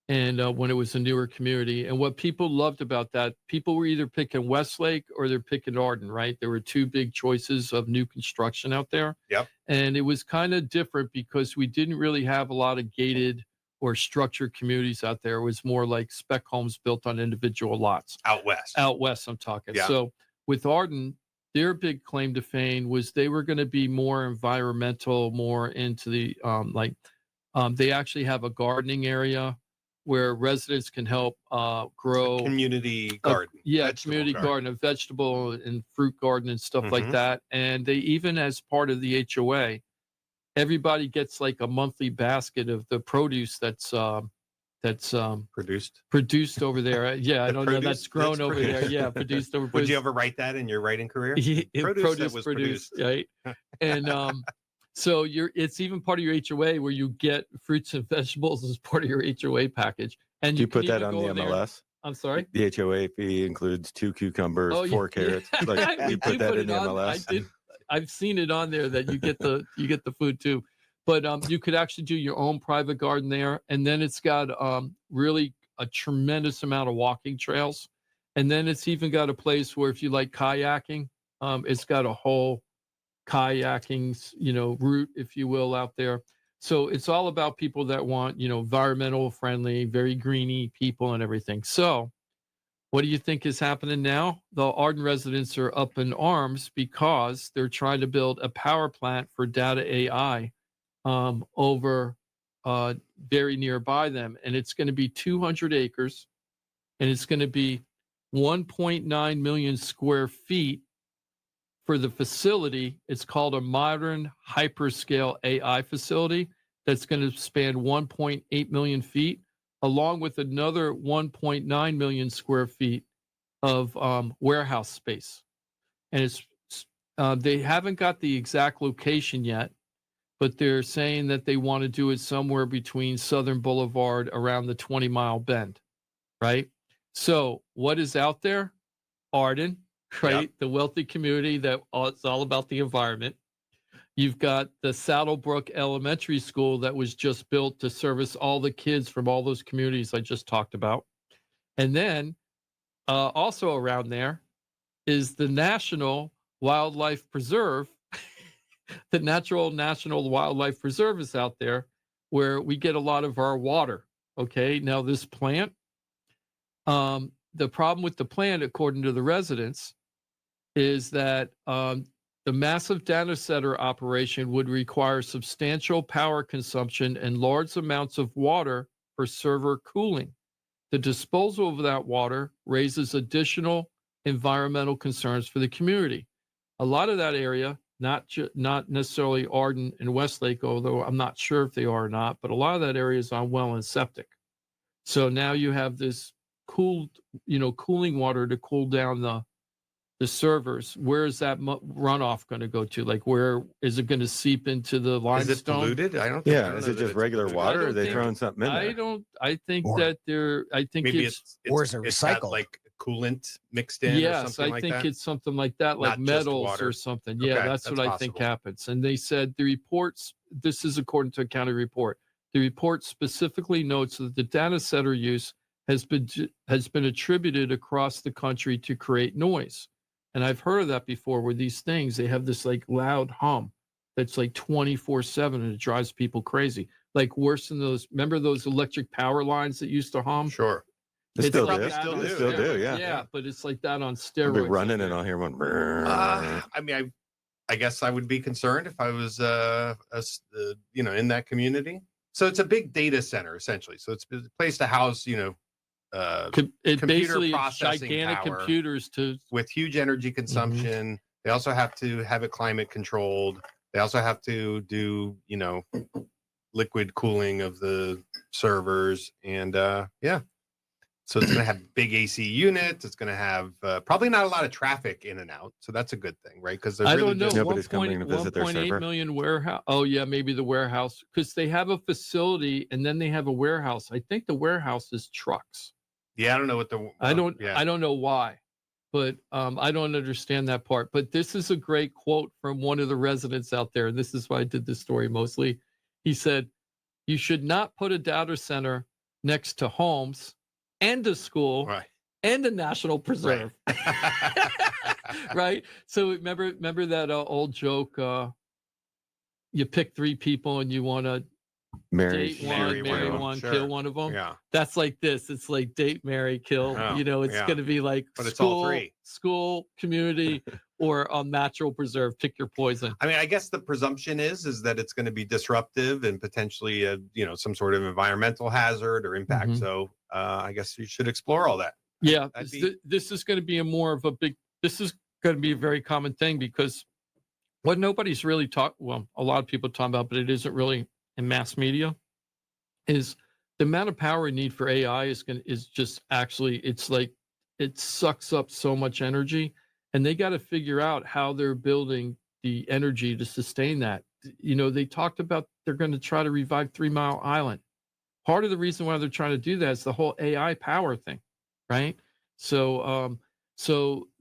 And when it was a newer community. And what people loved about that, people were either picking Westlake or they're picking Arden, right? There were two big choices of new construction out there. Yep. And it was kind of different because we didn't really have a lot of gated or structured communities out there. It was more like spec homes built on individual lots. Out west. Out west, I'm talking. Yeah. So with Arden, their big claim to fame was they were going to be more environmental, more into the they actually have a gardening area where residents can help grow community garden. Community garden, a vegetable and fruit garden and stuff like that. And they even, as part of the HOA, everybody gets like a monthly basket of the produce that's produced over there. Yeah, I don't know. That's grown over there. Yeah, produced over. Would you ever write that in your writing career? Produce that was produced, right? And so it's even part of your HOA where you get fruits and vegetables as part of your HOA package. And you put that on the MLS? I'm sorry? The HOA fee includes 2 cucumbers, 4 carrots. Like you put that in the MLS. I've seen it on there that you get the food too. But you could actually do your own private garden there. And then it's got really a tremendous amount of walking trails. And then it's even got a place where if you like kayaking, it's got a whole kayaking, route, if you will, out there. So it's all about people that want, environmental friendly, very greeny people and everything. So what do you think is happening now? The Arden residents are up in arms because they're trying to build a power plant for data AI over very nearby them. And it's going to be 200 acres and it's going to be 1.9 million square feet for the facility. It's called a modern hyperscale AI facility that's going to span 1.8 million feet, along with another 1.9 million square feet of warehouse space. And it's they haven't got the exact location yet, but they're saying that they want to do it somewhere between Southern Boulevard around the 20-mile bend, right? So what is out there? Arden, right? Yep. The wealthy community that it's all about the environment. You've got the Saddlebrook Elementary School that was just built to service all the kids from all those communities I just talked about. And then also around there is the National Wildlife Preserve. The National Wildlife Preserve is out there where we get a lot of our water. Okay, now this plant, the problem with the plant, according to the residents, is that the massive data center operation would require substantial power consumption and large amounts of water for server cooling. The disposal of that water raises additional environmental concerns for the community. A lot of that area, not necessarily Arden and Westlake, although I'm not sure if they are or not, but a lot of that area is on well and septic. So now you have this cooling water to cool down the servers. Where is that runoff going to go to? Like, where is it going to seep into the limestone? Is it polluted? I don't think. Yeah, is it just regular water, or are they throwing something in there? I think Or that they're. I think Maybe or is it it's got recycled? like coolant mixed in. Or yes, something I like think that? it's something like that, like Not just metals water. or something. Yeah, Okay, that's that's what I think possible. happens. And they said the reports. This is according to a county report. The report specifically notes that the data center use has been attributed across the country to create noise. And I've heard of that before, where these things, they have this like loud hum that's like 24/7 and it drives people crazy. Like worse than those, remember those electric power lines that used to hum? Sure. They still like do. that on They still do, steroids. yeah. Yeah, but it's like that on I'll steroids. be running and I'll hear one. I mean, I guess I would be concerned if I was, in that community. So it's a big data center essentially. So it's a place to house, It computer basically processing gigantic power. computers to with huge energy consumption. They also have to have it climate controlled. They also have to do, liquid cooling of the servers. And so it's going to have big AC units. It's going to have probably not a lot of traffic in and out. So that's a good thing, right? Because I really don't know. just Nobody's coming to visit their 1.8 server. million warehouse. Oh yeah, maybe the warehouse, because they have a facility and then they have a warehouse. I think the warehouse is trucks. I don't know what I don't know why, but I don't understand that part. But this is a great quote from one of the residents out there. And this is why I did this story mostly. He said, "You should not put a data center next to homes and a school Right. and a national preserve." Right. So remember that old joke, you pick three people and you want to Mary, date one, marry one, Sure. kill one of them. Yeah. That's like this. It's like date, marry, kill. Oh, It's yeah. going to be like But it's all three. school, community, or natural preserve. Pick your poison. I mean, I guess the presumption is that it's going to be disruptive and potentially, some sort of environmental hazard or impact. Mhm. So I guess you should explore all that. Yeah, That'd be- this is going to be this is going to be a very common thing, because what nobody's really a lot of people talk about, but it isn't really in mass media, is the amount of power we need for AI is just actually, it's like, it sucks up so much energy, and they got to figure out how they're building the energy to sustain that. They talked about they're going to try to revive 3 Mile Island. Part of the reason why they're trying to do that is the whole AI power thing, right? So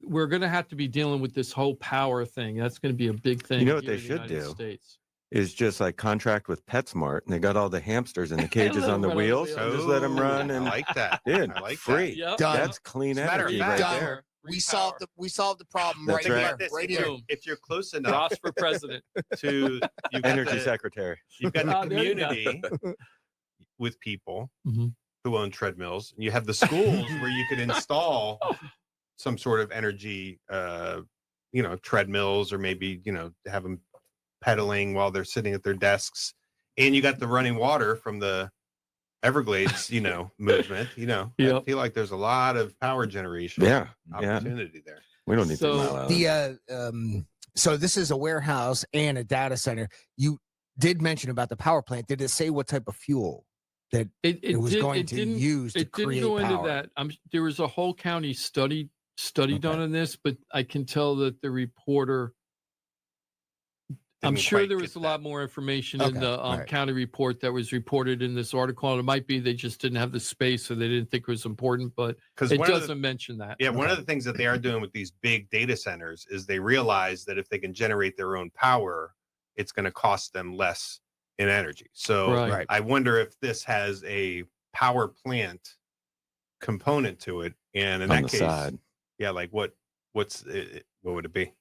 we're going to have to be dealing with this whole power thing. That's going to be a big thing. You know what here they in the should United do? States. Is just like contract with PetSmart, and they got all the hamsters in the cages let on the 'em run on the wheels. wheels. And just let them run, I and like that. dude, I like free. that. Yep. Done. That's clean As a matter of energy fact, right done. there. we solved the problem That's right right. here, This, right if, here. you're, if you're close enough Ross for president. to you've got Energy the, secretary. you've got the Oh, there you go. community with people Mhm. who own treadmills, and you have the schools where you could install some sort of energy, treadmills, or maybe have them pedaling while they're sitting at their desks, and you got the running water from the Everglades, movement. I Yep. feel like there's a lot of power generation opportunity there. We don't need So, to. So this is a warehouse and a data center. You did mention about the power plant. Did it say what type of fuel that it was going to use to It didn't create go into power? that. There was a whole county study Okay. done on this, but I can tell that the reporter. I'm Didn't sure quite there get was a that. lot more information in Okay, the all right. county report that was reported in this article. And it might be they just didn't have the space, so they didn't think it was important. But Because it doesn't mention that. Yeah, one Okay. of the things that they are doing with these big data centers is they realize that if they can generate their own power, it's going to cost them less in energy. So Right. I wonder if this has a power plant component to it, and in On that the case, side. yeah, like what would it be?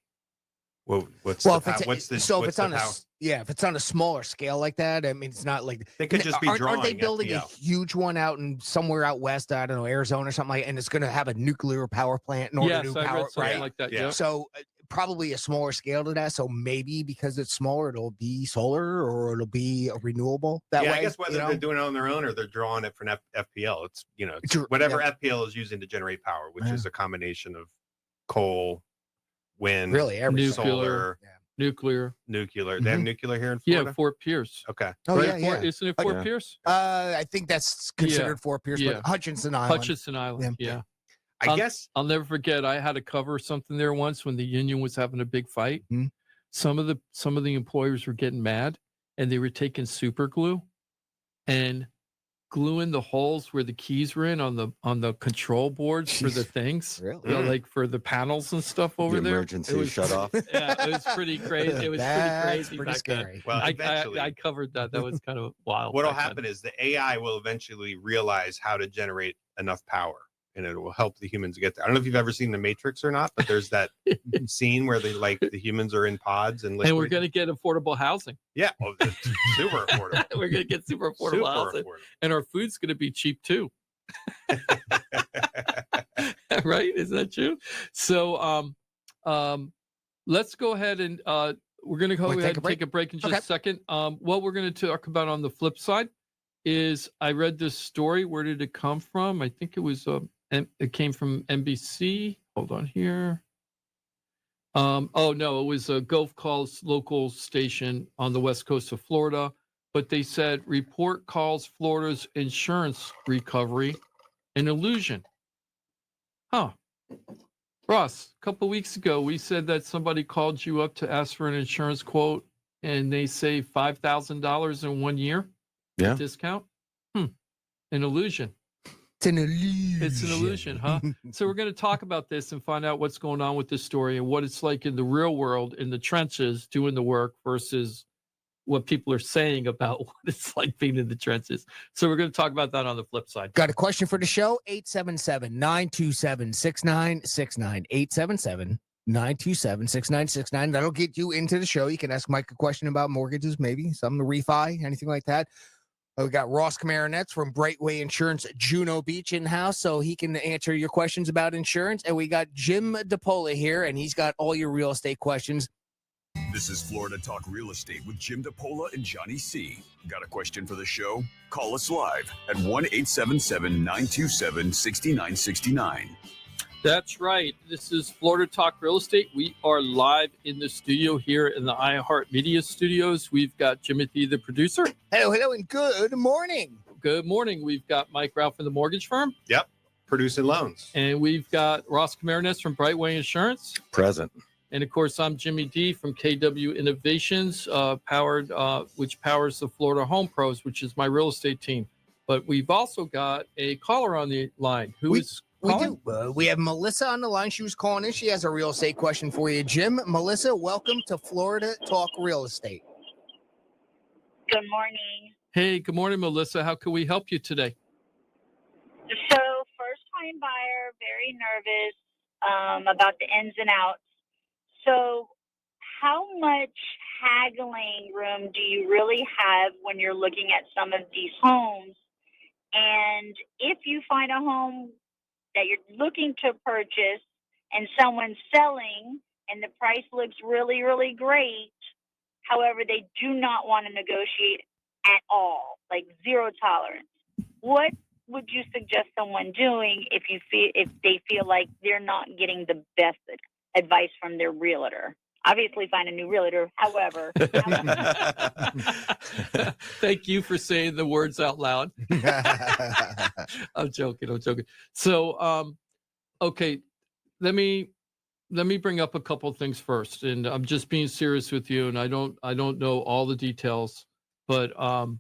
What's Well, the if pow- it's what's the so if what's it's the on power? if it's on a smaller scale like that, I mean, it's not like They could just be aren't they drawing building a FPL. huge one out in somewhere out west? I don't know, Arizona or something like, and it's going to have a nuclear power plant in order Yes, to I power, read something right? like that. Yeah. Yeah. So probably a smaller scale to that. So maybe because it's smaller, it'll be solar or it'll be a renewable that way. I guess whether you know? they're doing it on their own or they're drawing it from FPL, it's True, whatever yeah. FPL is using to generate power, which Yeah. is a combination of coal, wind, Really, everything. solar, Nuclear. nuclear. They have Mhm. nuclear here in Yeah, Florida. Fort Pierce. Okay. Oh Right, yeah, yeah. Isn't it Fort Yeah. Pierce? I think that's considered Fort Pierce, yeah. but Hutchinson Island. Hutchinson Island. Yeah. Yeah. I guess I'll never forget. I had to cover something there once when the union was having a big fight. Mhm. Some of the employers were getting mad, and they were taking super glue and gluing the holes where the keys were on the control boards for the Jeez. things, Really? like for the panels and stuff over The there. emergency It was shut off. Yeah, it was pretty crazy. It was That's pretty crazy pretty back then. scary. well, I eventually covered that. That was kind of wild. what'll back then. happen is the AI will eventually realize how to generate enough power, and it will help the humans get there. I don't know if you've ever seen The Matrix or not, but there's that scene where the humans are in pods and And we're liquid. going to get affordable housing. Yeah, well, it's super affordable. We're going to get super affordable Super housing, affordable. and our food's going to be cheap too. Right? Isn't that true? So, let's go ahead and we're going to go Wanna ahead take a and break? take a break in just Okay. a second. What we're going to talk about on the flip side is I read this story. Where did it come from? I think it was it came from NBC. Hold on here. Oh no, it was a Gulf Calls local station on the west coast of Florida. But they said report calls Florida's insurance recovery an illusion. Huh. Ross, a couple weeks ago, we said that somebody called you up to ask for an insurance quote and they say $5,000 in 1 year Yeah. discount. An illusion. It's an illusion. It's an illusion, huh? So we're going to talk about this and find out what's going on with this story and what it's like in the real world, in the trenches, doing the work versus what people are saying about what it's like being in the trenches. So we're going to talk about that on the flip side. Got a question for the show? 877-927-6969. 877-927-6969. That'll get you into the show. You can ask Mike a question about mortgages, maybe something to refi, anything like that. We got Ross Camaronets from Brightway Insurance, Juno Beach in house, so he can answer your questions about insurance. And we got Jim DePola here, and he's got all your real estate questions. This is Florida Talk Real Estate with Jim DePola and Johnny C. Got a question for the show? Call us live at 1-877-927-6969. That's right. This is Florida Talk Real Estate. We are live in the studio here in the iHeartMedia studios. We've got Jimothy, the producer. Hello, and good morning. Good morning. We've got Mike Ralph from the mortgage firm. Producing loans. And we've got Ross Camaronets from Brightway Insurance. Present. And of course, I'm Jimmy D from KW Innovations, which powers the Florida Home Pros, which is my real estate team. But we've also got a caller on the line who is We calling. do. We have Melissa on the line. She was calling in. She has a real estate question for you, Jim. Melissa, welcome to Florida Talk Real Estate. Good morning. Hey, good morning, Melissa. How can we help you today? So, first time buyer, very nervous. about the ins and outs. So, how much haggling room do you really have when you're looking at some of these homes? And if you find a home that you're looking to purchase and someone's selling and the price looks really, really great, however, they do not want to negotiate at all, like zero tolerance, what would you suggest someone doing if they feel like they're not getting the best advice from their realtor? Obviously, find a new realtor. However, thank you for saying the words out loud. I'm joking. So, okay, let me bring up a couple of things first, and I'm just being serious with you. And I don't know all the details, but sure.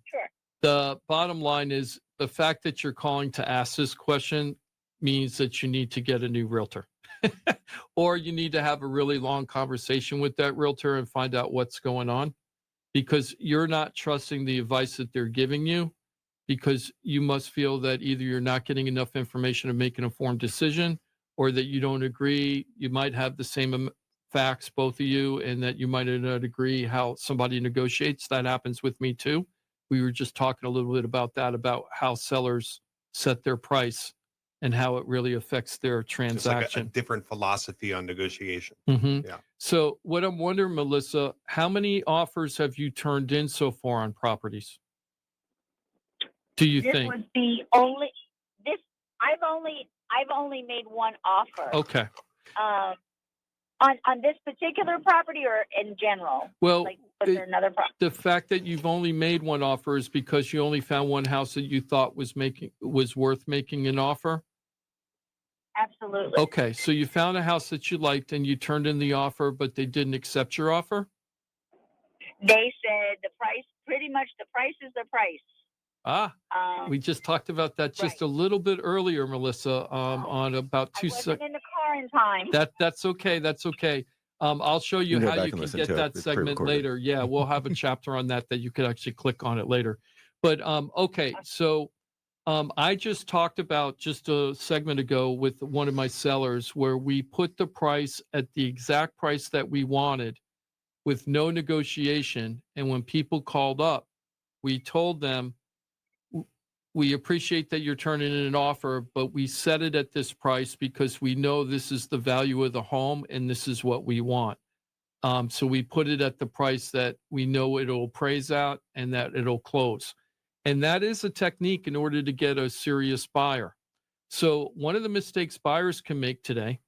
The bottom line is the fact that you're calling to ask this question means that you need to get a new realtor. Or you need to have a really long conversation with that realtor and find out what's going on, because you're not trusting the advice that they're giving you, because you must feel that either you're not getting enough information to make an informed decision, or that you don't agree. You might have the same facts, both of you, and that you might not agree how somebody negotiates. That happens with me too. We were just talking a little bit about that, about how sellers set their price and how it really affects their transaction. Just like a different philosophy on negotiation. Mm-hmm. Yeah. So what I'm wondering, Melissa, how many offers have you turned in so far on properties? Do you This think? was the only. This I've only made one offer. Okay. On this particular property or in general? Well, like, was there another property? The fact that you've only made one offer is because you only found one house that you thought was worth making an offer? Absolutely. Okay, so you found a house that you liked and you turned in the offer, but they didn't accept your offer? They said the price is the price. We just talked about that just a little bit earlier, Melissa, on about I wasn't in the car in time. That's okay. That's okay. I'll show you how you can get that segment later. Yeah, we'll have a chapter on that you could actually click on it later. But okay, so I just talked about just a segment ago with one of my sellers where we put the price at the exact price that we wanted with no negotiation. And when people called up, we told them, we appreciate that you're turning in an offer, but we set it at this price because we know this is the value of the home and this is what we want. So we put it at the price that we know it'll appraise out and that it'll close. And that is a technique in order to get a serious buyer. So one of the mistakes buyers can make today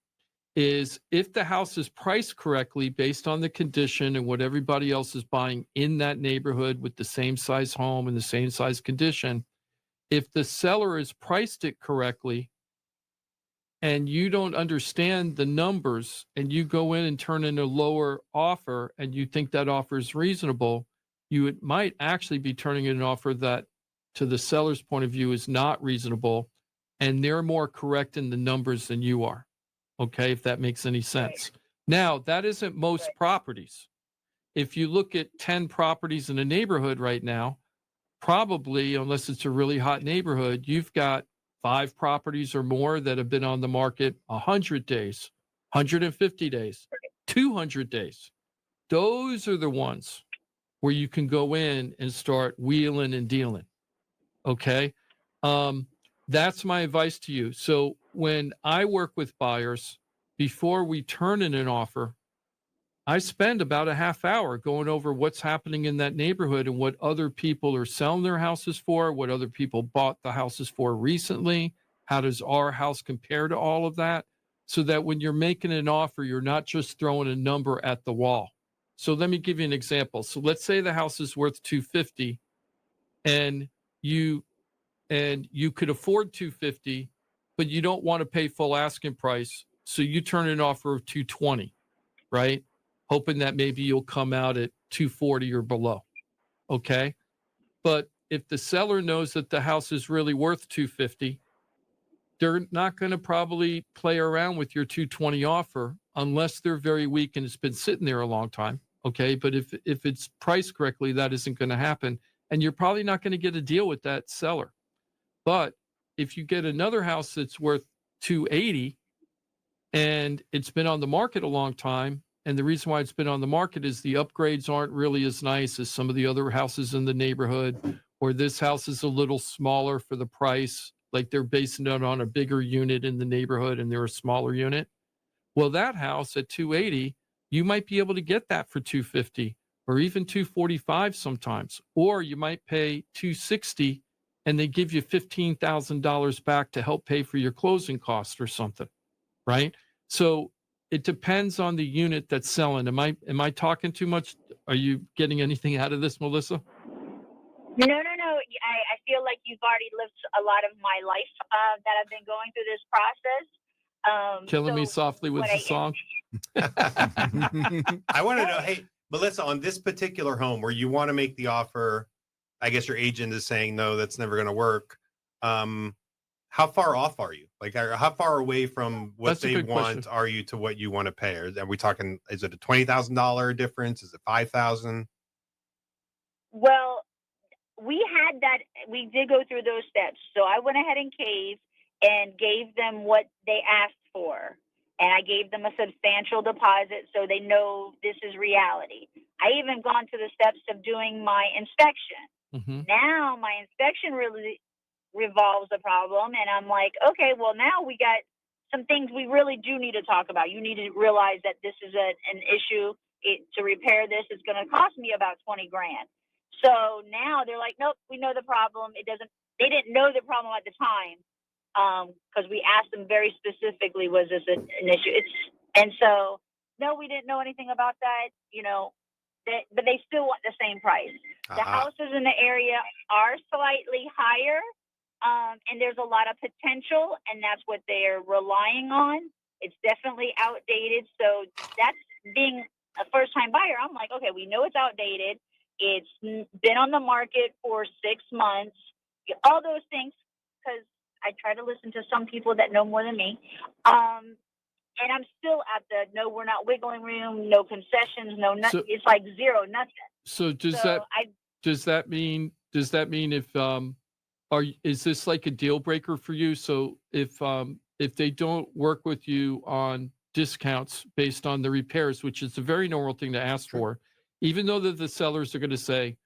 is if the house is priced correctly based on the condition and what everybody else is buying in that neighborhood with the same size home and the same size condition, if the seller has priced it correctly and you don't understand the numbers and you go in and turn in a lower offer and you think that offer is reasonable, you might actually be turning in an offer that to the seller's point of view is not reasonable, and they're more correct in the numbers than you are. Okay, if that makes any sense. Now, that isn't most properties. If you look at 10 properties in a neighborhood right now, probably, unless it's a really hot neighborhood, you've got 5 properties or more that have been on the market 100 days, 150 days, 200 days. Those are the ones where you can go in and start wheeling and dealing. Okay. That's my advice to you. So when I work with buyers, before we turn in an offer, I spend about a half hour going over what's happening in that neighborhood and what other people are selling their houses for, what other people bought the houses for recently. How does our house compare to all of that? So that when you're making an offer, you're not just throwing a number at the wall. So let me give you an example. So let's say the house is worth $250 and you could afford $250, but you don't want to pay full asking price. So you turn an offer of $220, right? Hoping that maybe you'll come out at $240 or below. Okay. But if the seller knows that the house is really worth $250, they're not going to probably play around with your $220 offer unless they're very weak and it's been sitting there a long time. Okay. But if it's priced correctly, that isn't going to happen. And you're probably not going to get a deal with that seller. But if you get another house that's worth $280 and it's been on the market a long time. And the reason why it's been on the market is the upgrades aren't really as nice as some of the other houses in the neighborhood, or this house is a little smaller for the price. Like they're basing it on a bigger unit in the neighborhood and they're a smaller unit. Well, that house at 280, you might be able to get that for 250 or even 245 sometimes, or you might pay 260 and they give you $15,000 back to help pay for your closing costs or something, right? So it depends on the unit that's selling. Am I talking too much? Are you getting anything out of this, Melissa? No. I feel like you've already lived a lot of my life that I've been going through this process. Killing me so softly with what the I- song. I want to know, hey, Melissa, on this particular home where you want to make the offer, I guess your agent is saying, no, that's never going to work. How far off are you? Like, how far away from what That's a they good want question. are you to what you want to pay? Are we talking, is it a $20,000 difference? Is it $5,000? Well, we did go through those steps. So I went ahead and gave them what they asked for. And I gave them a substantial deposit so they know this is reality. I even gone to the steps of doing my inspection. Mm-hmm. Now my inspection really revolves the problem. And I'm like, okay, well, now we got some things we really do need to talk about. You need to realize that this is an issue. To repair this is going to cost me about 20 grand. So now they're like, nope, we know the problem. They didn't know the problem at the time. Because we asked them very specifically, was this an issue? And so, no, we didn't know anything about that, but they still want the same price. The houses in the area are slightly higher, and there's a lot of potential, and that's what they're relying on. It's definitely outdated. So that's being a first-time buyer. I'm like, okay, we know it's outdated. It's been on the market for 6 months, all those things, because I try to listen to some people that know more than me. And I'm still at the no, we're not wiggling room, no concessions, no nothing. It's like zero, nothing. So does that mean if is this like a deal breaker for you? So if they don't work with you on discounts based on the repairs, which is a very normal thing to ask for, even though the sellers are going to say,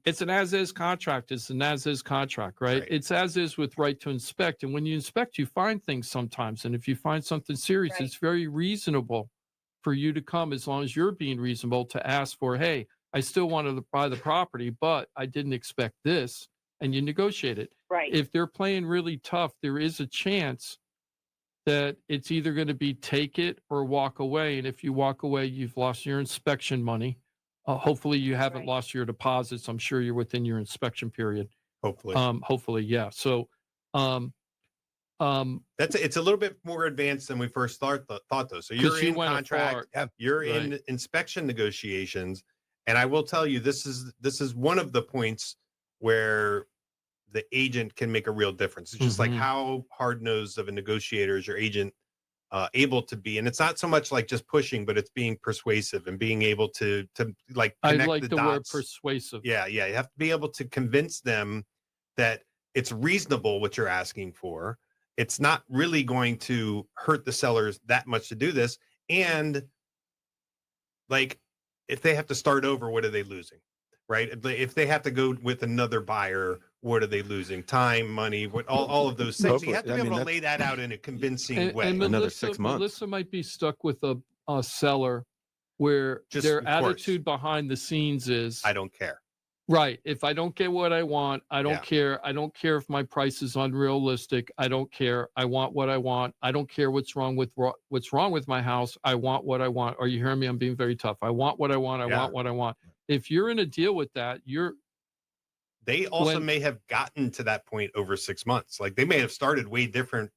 it's an as-is contract. It's an as-is contract, right? It's as-is with right to inspect. And when you inspect, you find things sometimes. And if you find something serious, it's very reasonable for you to come, as long as you're being reasonable, to ask for, hey, I still wanted to buy the property, but I didn't expect this. And you negotiate it. Right. If they're playing really tough, there is a chance that it's either going to be take it or walk away. And if you walk away, you've lost your inspection money. Hopefully you haven't lost your deposits. I'm sure you're within your inspection period. Hopefully. Yeah. So, it's a little bit more advanced than we first thought though. So you're in contract, you're in inspection negotiations. And I will tell you, this is one of the points where the agent can make a real difference. It's just like how hard-nosed of a negotiator is your agent able to be. And it's not so much like just pushing, but it's being persuasive and being able to like connect I like the word dots. persuasive. Yeah. You have to be able to convince them that it's reasonable what you're asking for. It's not really going to hurt the sellers that much to do this. And like, if they have to start over, what are they losing? Right? If they have to go with another buyer, what are they losing? Time, money, all of those things. Hopefully. You have to be able to lay that out in a convincing way. And Another 6 months. Melissa might be stuck with a seller where their attitude behind the scenes is, I don't care. Right. If I don't get what I want, I don't care. I don't care if my price is unrealistic. I don't care. I want what I want. I don't care what's wrong with my house. I want what I want. Are you hearing me? I'm being very tough. I want what I want. I want what I want. If you're in a deal with that, they also may have gotten to that point over 6 months. Like they may have started way different.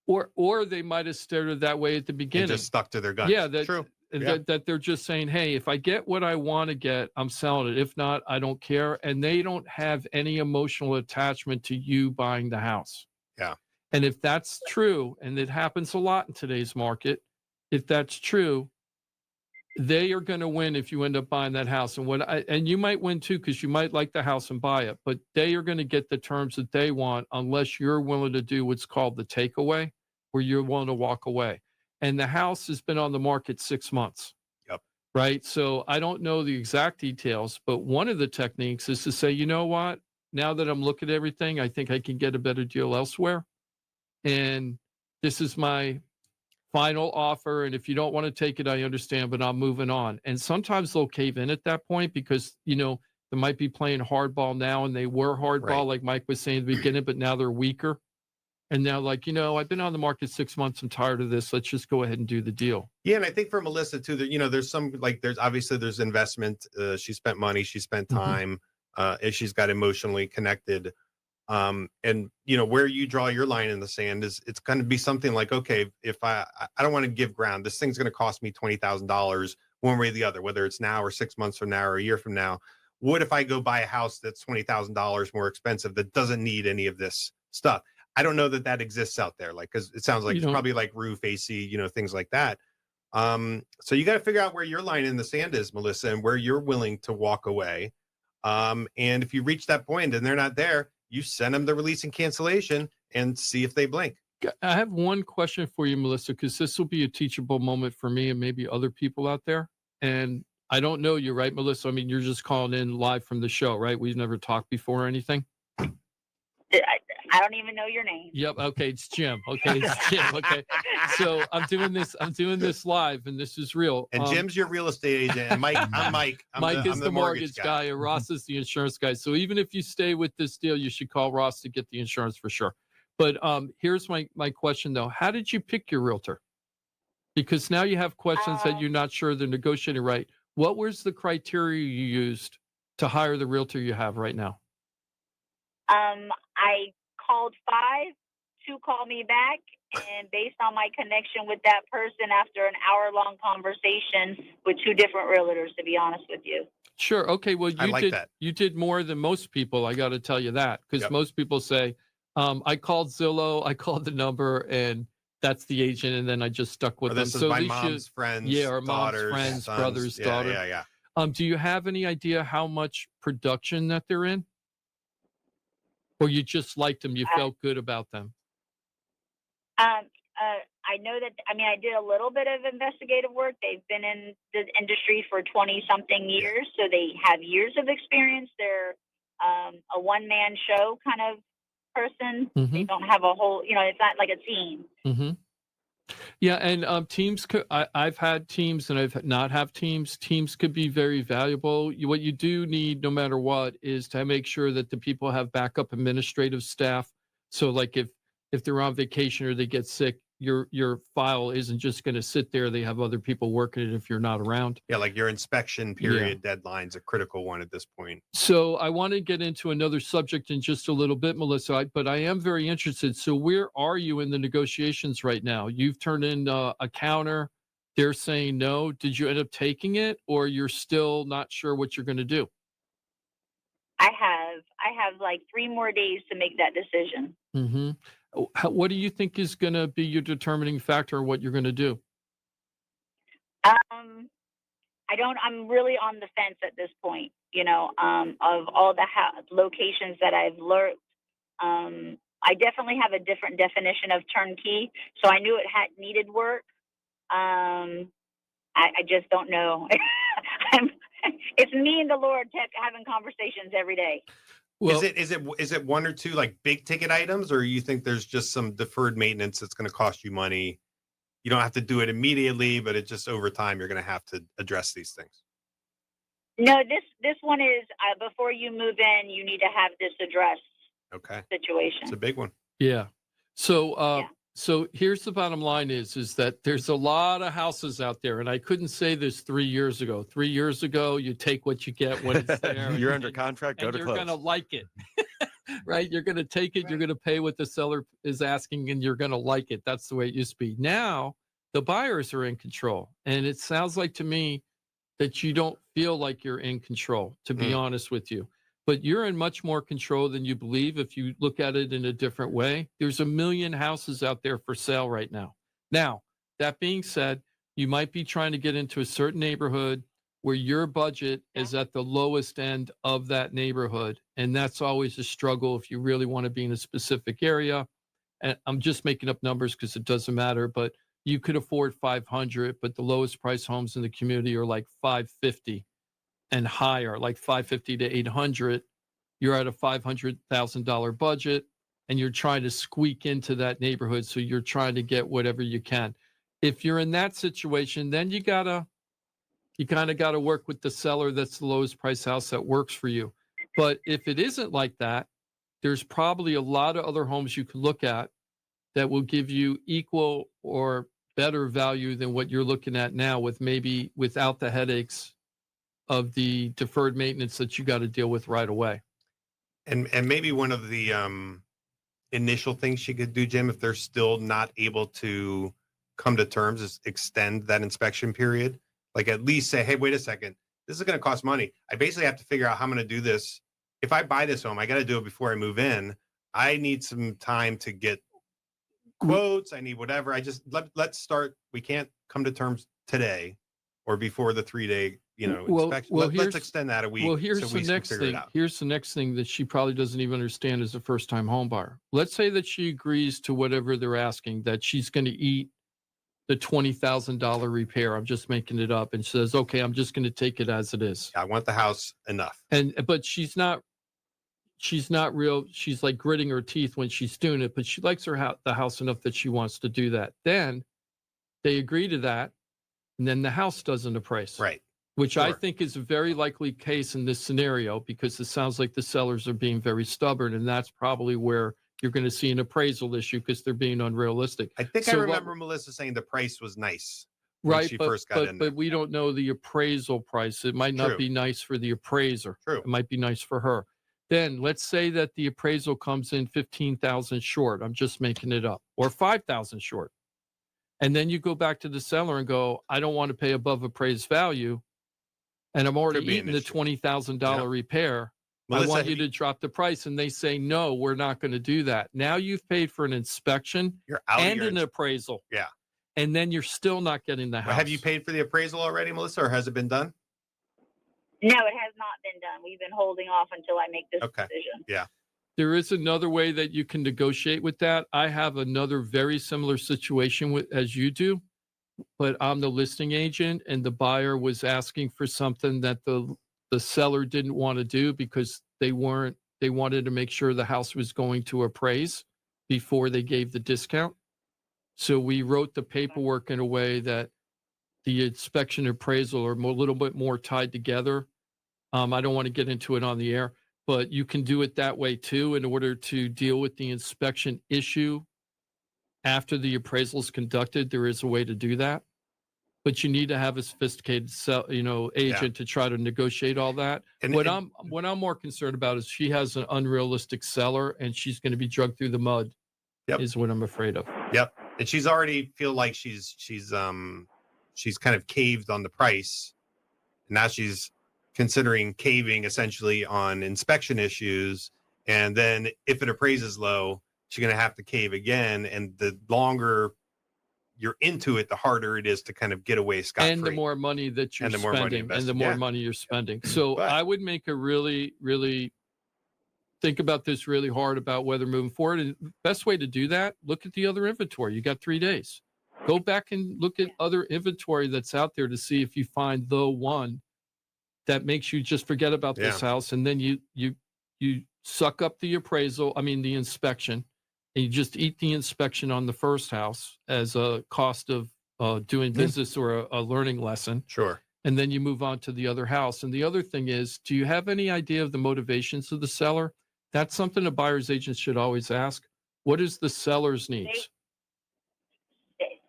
Or they might have started that way at the beginning. And just stuck to their guns. Yeah, true. That they're just saying, hey, if I get what I want to get, I'm selling it. If not, I don't care. And they don't have any emotional attachment to you buying the house. Yeah. And if that's true, and it happens a lot in today's market, if that's true, they are going to win if you end up buying that house. And you might win too, because you might like the house and buy it, but they are going to get the terms that they want unless you're willing to do what's called the takeaway, where you're willing to walk away. and the house has been on the market 6 months. Yep. Right. So I don't know the exact details, but one of the techniques is to say, you know what? Now that I'm looking at everything, I think I can get a better deal elsewhere. And this is my final offer. And if you don't want to take it, I understand, but I'm moving on. And sometimes they'll cave in at that point because, they might be playing hardball now and they were hardball, Right. like Mike was saying at the beginning, but now they're weaker. And now, like, I've been on the market 6 months. I'm tired of this. Let's just go ahead and do the deal. Yeah, and I think for Melissa too, that there's some there's investment. She spent money, she spent time, and she's got emotionally connected. And where you draw your line in the sand is it's going to be something like, okay, if I don't want to give ground, this thing's going to cost me $20,000 one way or the other, whether it's now or 6 months from now or a year from now. What if I go buy a house that's $20,000 more expensive that doesn't need any of this stuff? I don't know that exists out there. Like, cause it sounds like it's probably like roof, AC, things like that. So you got to figure out where your line in the sand is, Melissa, and where you're willing to walk away. And if you reach that point and they're not there, you send them the release and cancellation and see if they blink. I have one question for you, Melissa, because this will be a teachable moment for me and maybe other people out there. And I don't know you, right, Melissa? I mean, you're just calling in live from the show, right? We've never talked before or anything. I don't even know your name. Yep. Okay. It's Jim. Okay. It's Jim. Okay. So I'm doing this live and this is real. And Jim's your real estate agent. And Mike, I'm Mike. Mike is the mortgage guy and Ross is the insurance guy. So even if you stay with this deal, you should call Ross to get the insurance for sure. But here's my question though. How did you pick your realtor? Because now you have questions that you're not sure they're negotiating right. What was the criteria you used to hire the realtor you have right now? I called 5, 2 called me back, and based on my connection with that person after an hour-long conversation with 2 different realtors, to be honest with you. Sure. Okay. Well, you did more than most people. I got to tell you that because most people say, I called Zillow, I called the number, and that's the agent, and then I just stuck with them. This is my mom's friends, or mom's friends, sons, brothers, daughter. Yeah. Do you have any idea how much production that they're in? Or you just liked them, you felt good about them? I know that, I did a little bit of investigative work. They've been in the industry for 20-something years, so they have years of experience. They're a one-man show kind of person. Mm-hmm. They don't have a whole, it's not like a team. Mm-hmm. Yeah, and teams, I've had teams and I've not have teams. Teams could be very valuable. What you do need, no matter what, is to make sure that the people have backup administrative staff. So like if they're on vacation or they get sick, your file isn't just going to sit there. They have other people working it if you're not around. Yeah, like your inspection period deadline's a critical one at this point. So I want to get into another subject in just a little bit, Melissa, but I am very interested. So where are you in the negotiations right now? You've turned in a counter. They're saying no. Did you end up taking it, or you're still not sure what you're going to do? I have like 3 more days to make that decision. Mm-hmm. What do you think is going to be your determining factor of what you're going to do? I'm really on the fence at this point, of all the locations that I've learned. I definitely have a different definition of turnkey. So I knew it had needed work. I just don't know. It's me and the Lord having conversations every day. Well, is it 1 or 2 like big ticket items, or you think there's just some deferred maintenance that's going to cost you money? You don't have to do it immediately, but it just over time you're going to have to address these things. No, this one is before you move in, you need to have this addressed. Okay. Situation. It's a big one. Yeah. So so here's the bottom line is that there's a lot of houses out there, and I couldn't say this 3 years ago. 3 years ago, you take what you get when it's there. You're under contract, go to close. You're close. going to like it, right? You're going to take it. Right. You're going to pay what the seller is asking, and you're going to like it. That's the way it used to be. Now, the buyers are in control, and it sounds like to me that you don't feel like you're in control, to be honest with you. But you're in much more control than you believe if you look at it in a different way. There's 1 million houses out there for sale right now. Now, that being said, you might be trying to get into a certain neighborhood where your budget is at the lowest end of that neighborhood. And that's always a struggle if you really want to be in a specific area. And I'm just making up numbers because it doesn't matter. But you could afford 500, but the lowest price homes in the community are like 550 and higher, like 550 to 800. You're at a $500,000 budget and you're trying to squeak into that neighborhood. So you're trying to get whatever you can. If you're in that situation, then you kind of got to work with the seller that's the lowest price house that works for you. But if it isn't like that, there's probably a lot of other homes you can look at that will give you equal or better value than what you're looking at now, with maybe without the headaches of the deferred maintenance that you got to deal with right away. And maybe one of the initial things she could do, Jim, if they're still not able to come to terms, is extend that inspection period. Like at least say, hey, wait a second, this is going to cost money. I basically have to figure out how I'm going to do this. If I buy this home, I got to do it before I move in. I need some time to get quotes. I need whatever. I just let's start. We can't come to terms today or before the 3-day, inspection. Let's extend that a week. Well, here's so the we next can figure thing. it out. Here's the next thing that she probably doesn't even understand as a first-time home buyer. Let's say that she agrees to whatever they're asking, that she's going to eat the $20,000 repair. I'm just making it up, and says, okay, I'm just going to take it as it is. I want the house enough. But she's not real. She's like gritting her teeth when she's doing it, but she likes the house enough that she wants to do that. Then they agree to that, and then the house doesn't appraise. Right. Which I Sure. think is a very likely case in this scenario, because it sounds like the sellers are being very stubborn, and that's probably where you're going to see an appraisal issue because they're being unrealistic. I think So I what- remember Melissa saying the price was nice when Right, she but, first got in there. but we don't know the appraisal price. It might not True. be nice for the appraiser. True. It might be nice for her. Then let's say that the appraisal comes in 15,000 short. I'm just making it up, or 5,000 short. And then you go back to the seller and go, I don't want to pay above appraised value, and I'm already Could be an eating the issue. $20,000 repair. Melissa, I want have you to drop the price. And they say, no, we're not going to do that. Now you've paid for an inspection you're out of and your an appraisal. Yeah. And then you're still not getting the house. Have you paid for the appraisal already, Melissa, or has it been done? No, it has not been done. We've been holding off until I make this Okay. decision. There is another way that you can negotiate with that. I have another very similar situation as you do, but I'm the listing agent, and the buyer was asking for something that the seller didn't want to do because they wanted to make sure the house was going to appraise before they gave the discount. So we wrote the paperwork in a way that the inspection and appraisal are a little bit more tied together. I don't want to get into it on the air, but you can do it that way too in order to deal with the inspection issue after the appraisal is conducted. There is a way to do that, but you need to have a sophisticated agent to try to negotiate all that. And What I'm more concerned about is she has an unrealistic seller and she's going to be dragged through the mud. Yep. Is what I'm afraid of. Yep. And she's already feel like she's kind of caved on the price. Now she's considering caving essentially on inspection issues. And then if it appraises low, she's going to have to cave again. And the longer you're into it, the harder it is to kind of get away scot-free. And the more money that you're And the more money spending, and the invested, more yeah. money you're spending. So But- I would make a really, really think about this really hard about whether moving forward. And best way to do that, look at the other inventory. You got 3 days. Go back and look at other inventory that's out there to see if you find the one that makes you just forget about this house. And then you suck up the the inspection, and you just eat the inspection on the first house as a cost of doing business or a learning lesson. Sure. And then you move on to the other house. And the other thing is, do you have any idea of the motivations of the seller? That's something a buyer's agent should always ask. What is the seller's needs?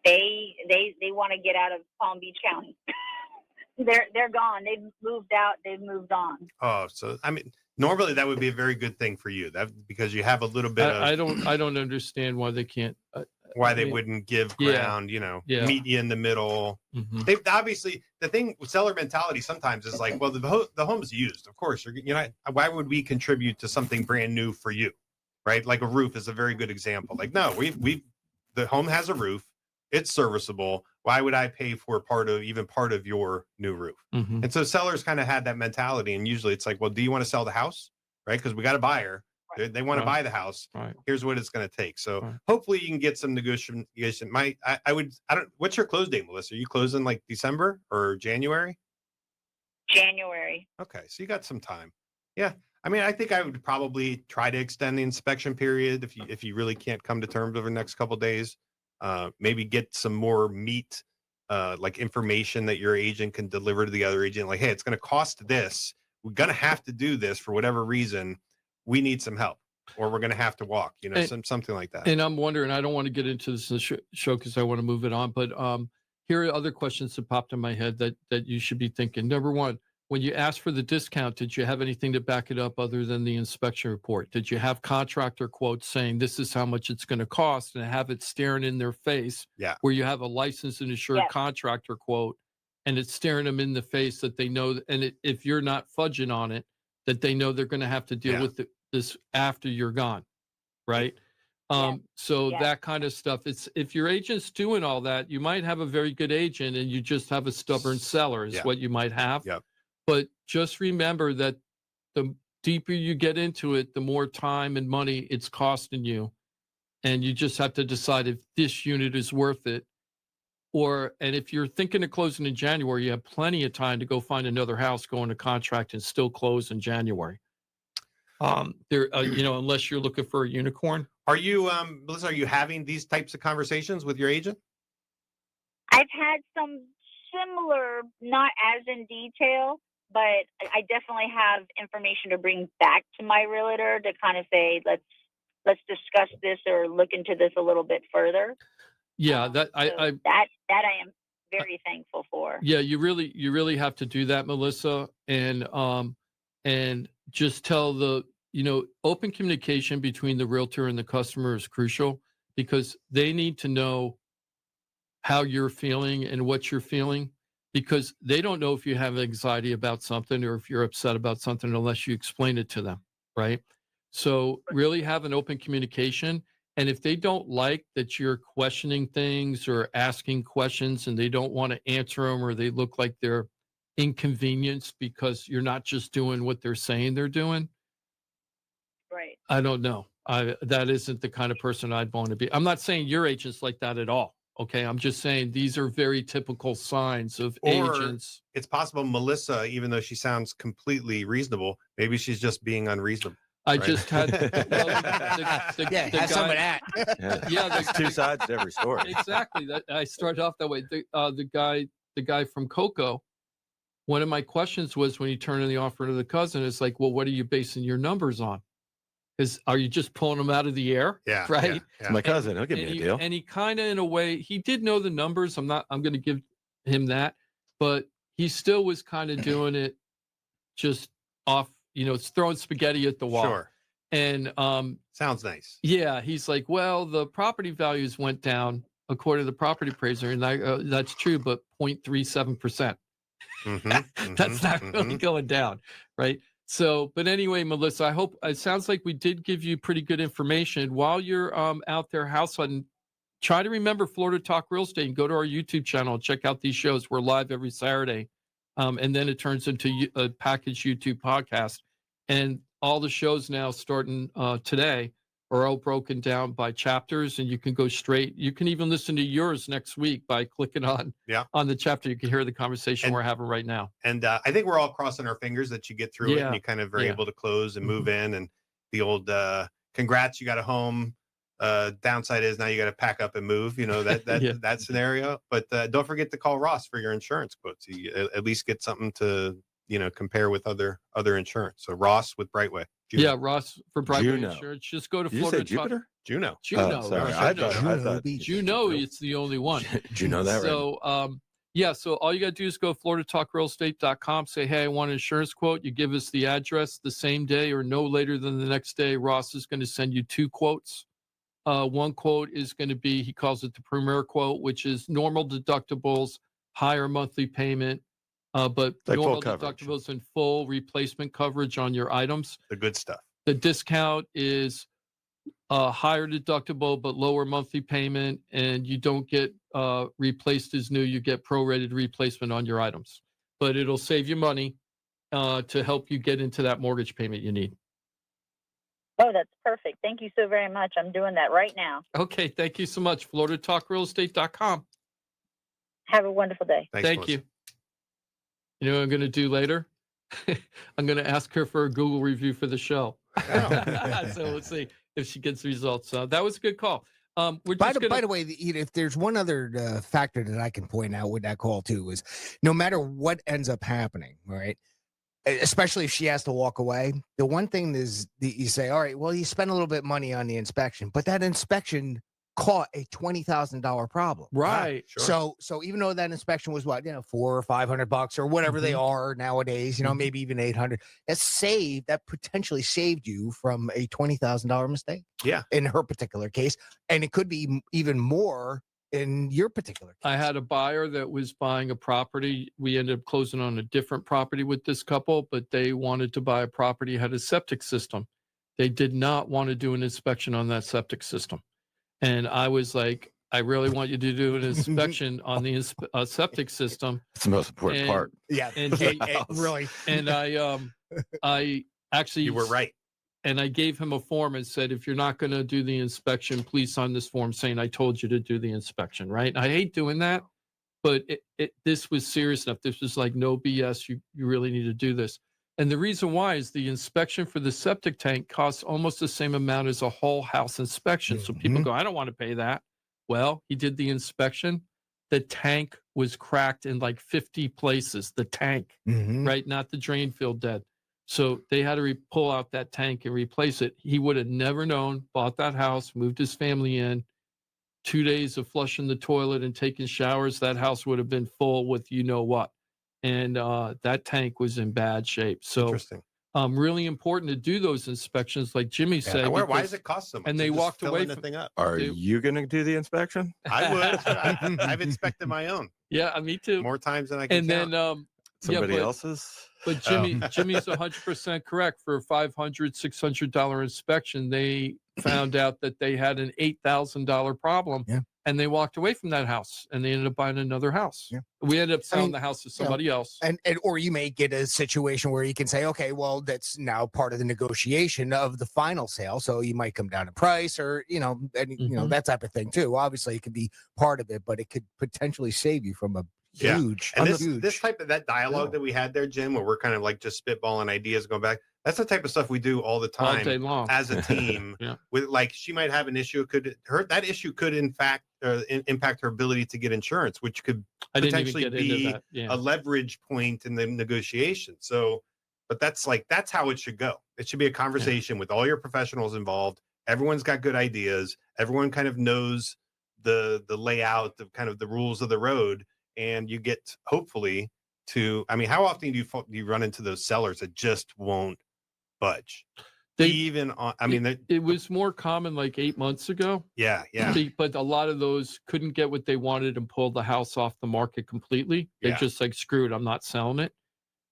They want to get out of Palm Beach County. They're gone. They've moved out. They've moved on. Oh, so I mean, normally that would be a very good thing for you, that because you have a little bit of I don't understand why they can't. why they I mean, wouldn't give yeah. ground, Yeah. meet you in the middle. Mhm. They obviously, the thing with seller mentality sometimes is like, well, the home's used. Of course, why would we contribute to something brand new for you, right? Like a roof is a very good example. Like, no, the home has a roof. It's serviceable. Why would I pay for part of your new roof? Mhm. And so sellers kind of had that mentality. And usually it's like, well, do you want to sell the house? Right? Because we got a buyer. They want to Right. buy the house. Right. Here's what it's going to take. So Right. hopefully you can get some negotiation. I don't. What's your close date, Melissa? Are you closing like December or January? January. Okay, so you got some time. Yeah, I mean, I think I would probably try to extend the inspection period if you really can't come to terms over the next couple of days. Maybe get some more meat, like information that your agent can deliver to the other agent. Like, hey, it's going to cost this. We're going to have to do this for whatever reason. We need some help, or we're going to have to walk. You know, something like that. And I'm wondering, I don't want to get into this in the show because I want to move it on, but here are other questions that popped in my head that you should be thinking. Number one, when you asked for the discount, did you have anything to back it up other than the inspection report? Did you have contractor quotes saying this is how much it's going to cost and have it staring in their face? Yeah. Where you have a licensed and assured Yes. contractor quote and it's staring them in the face that they know, and if you're not fudging on it, that they know they're going to have to deal with this after you're gone, right? So that kind of stuff. It's if your agent's doing all that, you might have a very good agent and you just have a stubborn seller is what you might have. Yep. But just remember that the deeper you get into it, the more time and money it's costing you. And you just have to decide if this unit is worth it. And if you're thinking of closing in January, you have plenty of time to go find another house, go into contract and still close in January. Unless you're looking for a unicorn. Are you, Melissa, are you having these types of conversations with your agent? I've had some similar, not as in detail, but I definitely have information to bring back to my realtor to kind of say, let's discuss this or look into this a little bit further. Yeah, that I am very thankful for. Yeah, you really have to do that, Melissa, and just tell open communication between the realtor and the customer is crucial because they need to know how you're feeling and what you're feeling because they don't know if you have anxiety about something or if you're upset about something unless you explain it to them, right? So really have an open communication. And if they don't like that you're questioning things or asking questions and they don't want to answer them or they look like they're inconvenienced because you're not just doing what they're saying they're doing, right? I don't know. That isn't the kind of person I'd want to be. I'm not saying your agent's like that at all. Okay. I'm just saying these are very typical signs of agents. It's possible Melissa, even though she sounds completely reasonable, maybe she's just being unreasonable. I just had have some of that. There's two sides to every story. Exactly. I started off that way. The guy from Coco, one of my questions was when he turned in the offer to the cousin, it's like, well, what are you basing your numbers on? Are you just pulling them out of the air? Yeah. Right. Yeah. My cousin, he'll give me a deal. And he kind of, in a way, he did know the numbers. I'm going to give him that, but he still was kind of doing it just off, it's throwing spaghetti at the wall. Sure. And sounds nice. Yeah. He's like, well, the property values went down according to the property appraiser. And that's true, but 0.37%. That's not really going down. Right. So, but anyway, Melissa, I hope it sounds like we did give you pretty good information while you're out there house hunting. Try to remember Florida Talk Real Estate and go to our YouTube channel and check out these shows. We're live every Saturday. And then it turns into a packaged YouTube podcast. And all the shows now starting today are all broken down by chapters and you can go straight. You can even listen to yours next week by clicking on the chapter. You can hear the conversation we're having right now. And I think we're all crossing our fingers that you get through it and you kind of are able to close and move in. And the old congrats, you got a home. Downside is now you got to pack up and move, that scenario. But don't forget to call Ross for your insurance quotes. You at least get something to, compare with other insurance. So Ross with Brightway. Juno. Yeah, Ross for Brightway Insurance. Just go to Did Florida. You say Jupiter? Juno. Juno. Sorry. I thought Juno, it's the only one. Did you know that? So, so all you got to do is go floridatalkrealestate.com, say, hey, I want an insurance quote. You give us the address the same day or no later than the next day. Ross is going to send you 2 quotes. One quote is going to be, he calls it the premier quote, which is normal deductibles, higher monthly payment, but like normal deductibles and full replacement coverage on your items. The good stuff. The discount is higher deductible, but lower monthly payment, and you don't get replaced as new. You get prorated replacement on your items, but it'll save you money to help you get into that mortgage payment you need. Oh, that's perfect. Thank you so very much. I'm doing that right now. Okay, thank you so much. FloridaTalkRealEstate.com. Have a wonderful day. Thanks, Thank you. You know what I'm going to do later? I'm going to ask her for a Google review for the show. Oh. So we'll see if she gets results. That was a good call. We're By just the, gonna, by the way, if there's one other factor that I can point out with that call too is no matter what ends up happening, right? Especially if she has to walk away, the one thing is that you say, all right, well, you spent a little bit of money on the inspection, but that inspection caught a $20,000 problem. right. Sure. So even though that inspection was what, $400 or $500 or whatever they are nowadays, maybe even 800, that potentially saved you from a $20,000 mistake. Yeah. In her particular case, and it could be even more in your particular case. I had a buyer that was buying a property. We ended up closing on a different property with this couple, but they wanted to buy a property, had a septic system. They did not want to do an inspection on that septic system. And I was like, I really want you to do an inspection on the septic system. It's the most important part. Yeah. And really. And I actually, You were right. and I gave him a form and said, if you're not going to do the inspection, please sign this form saying I told you to do the inspection, right? And I hate doing that, but this was serious enough. This was like no BS. You really need to do this. And the reason why is the inspection for the septic tank costs almost the same amount as a whole house inspection. So people go, I don't want to pay that. Well, he did the inspection. The tank was cracked in like 50 places, the tank, right? Not the drain field dead. So they had to pull out that tank and replace it. He would have never known, bought that house, moved his family in. 2 days of flushing the toilet and taking showers, that house would have been full with you know what. And that tank was in bad shape. So Interesting. really important to do those inspections, like Jimmy said. Why does it cost so much? And they Just walked away filling the from thing up. Are you going to do the inspection? I would. I've inspected my own Yeah, me too. more times than I can And count. then Somebody but- else's? But Jimmy's 100% correct. For a $500, $600 inspection, they found out that they had an $8,000 problem. Yeah. And they walked away from that house and they ended up buying another house. Yeah. We ended up selling the house to somebody else. And or you may get a situation where you can say, okay, well, that's now part of the negotiation of the final sale. So you might come down in price or, that type of thing too. Obviously it could be part of it, but it could potentially save you from a huge, and huge. this type of that dialogue that we had there, Jim, where we're kind of like just spitballing ideas going back. That's the type of stuff we do all the All time day long. as a team. Yeah. With like, she might have an issue. That issue could in fact impact her ability to get insurance, which could I didn't even potentially get be into that. Yeah. a leverage point in the negotiation. So, but that's how it should go. It should be a conversation with all your professionals involved. Everyone's got good ideas. Everyone kind of knows the layout of kind of the rules of the road. And you get hopefully to, I mean, how often do you run into those sellers that just won't budge? It was more common like 8 months ago. Yeah. But a lot of those couldn't get what they wanted and pulled the house off the market completely. They just like, screw it, I'm not selling it.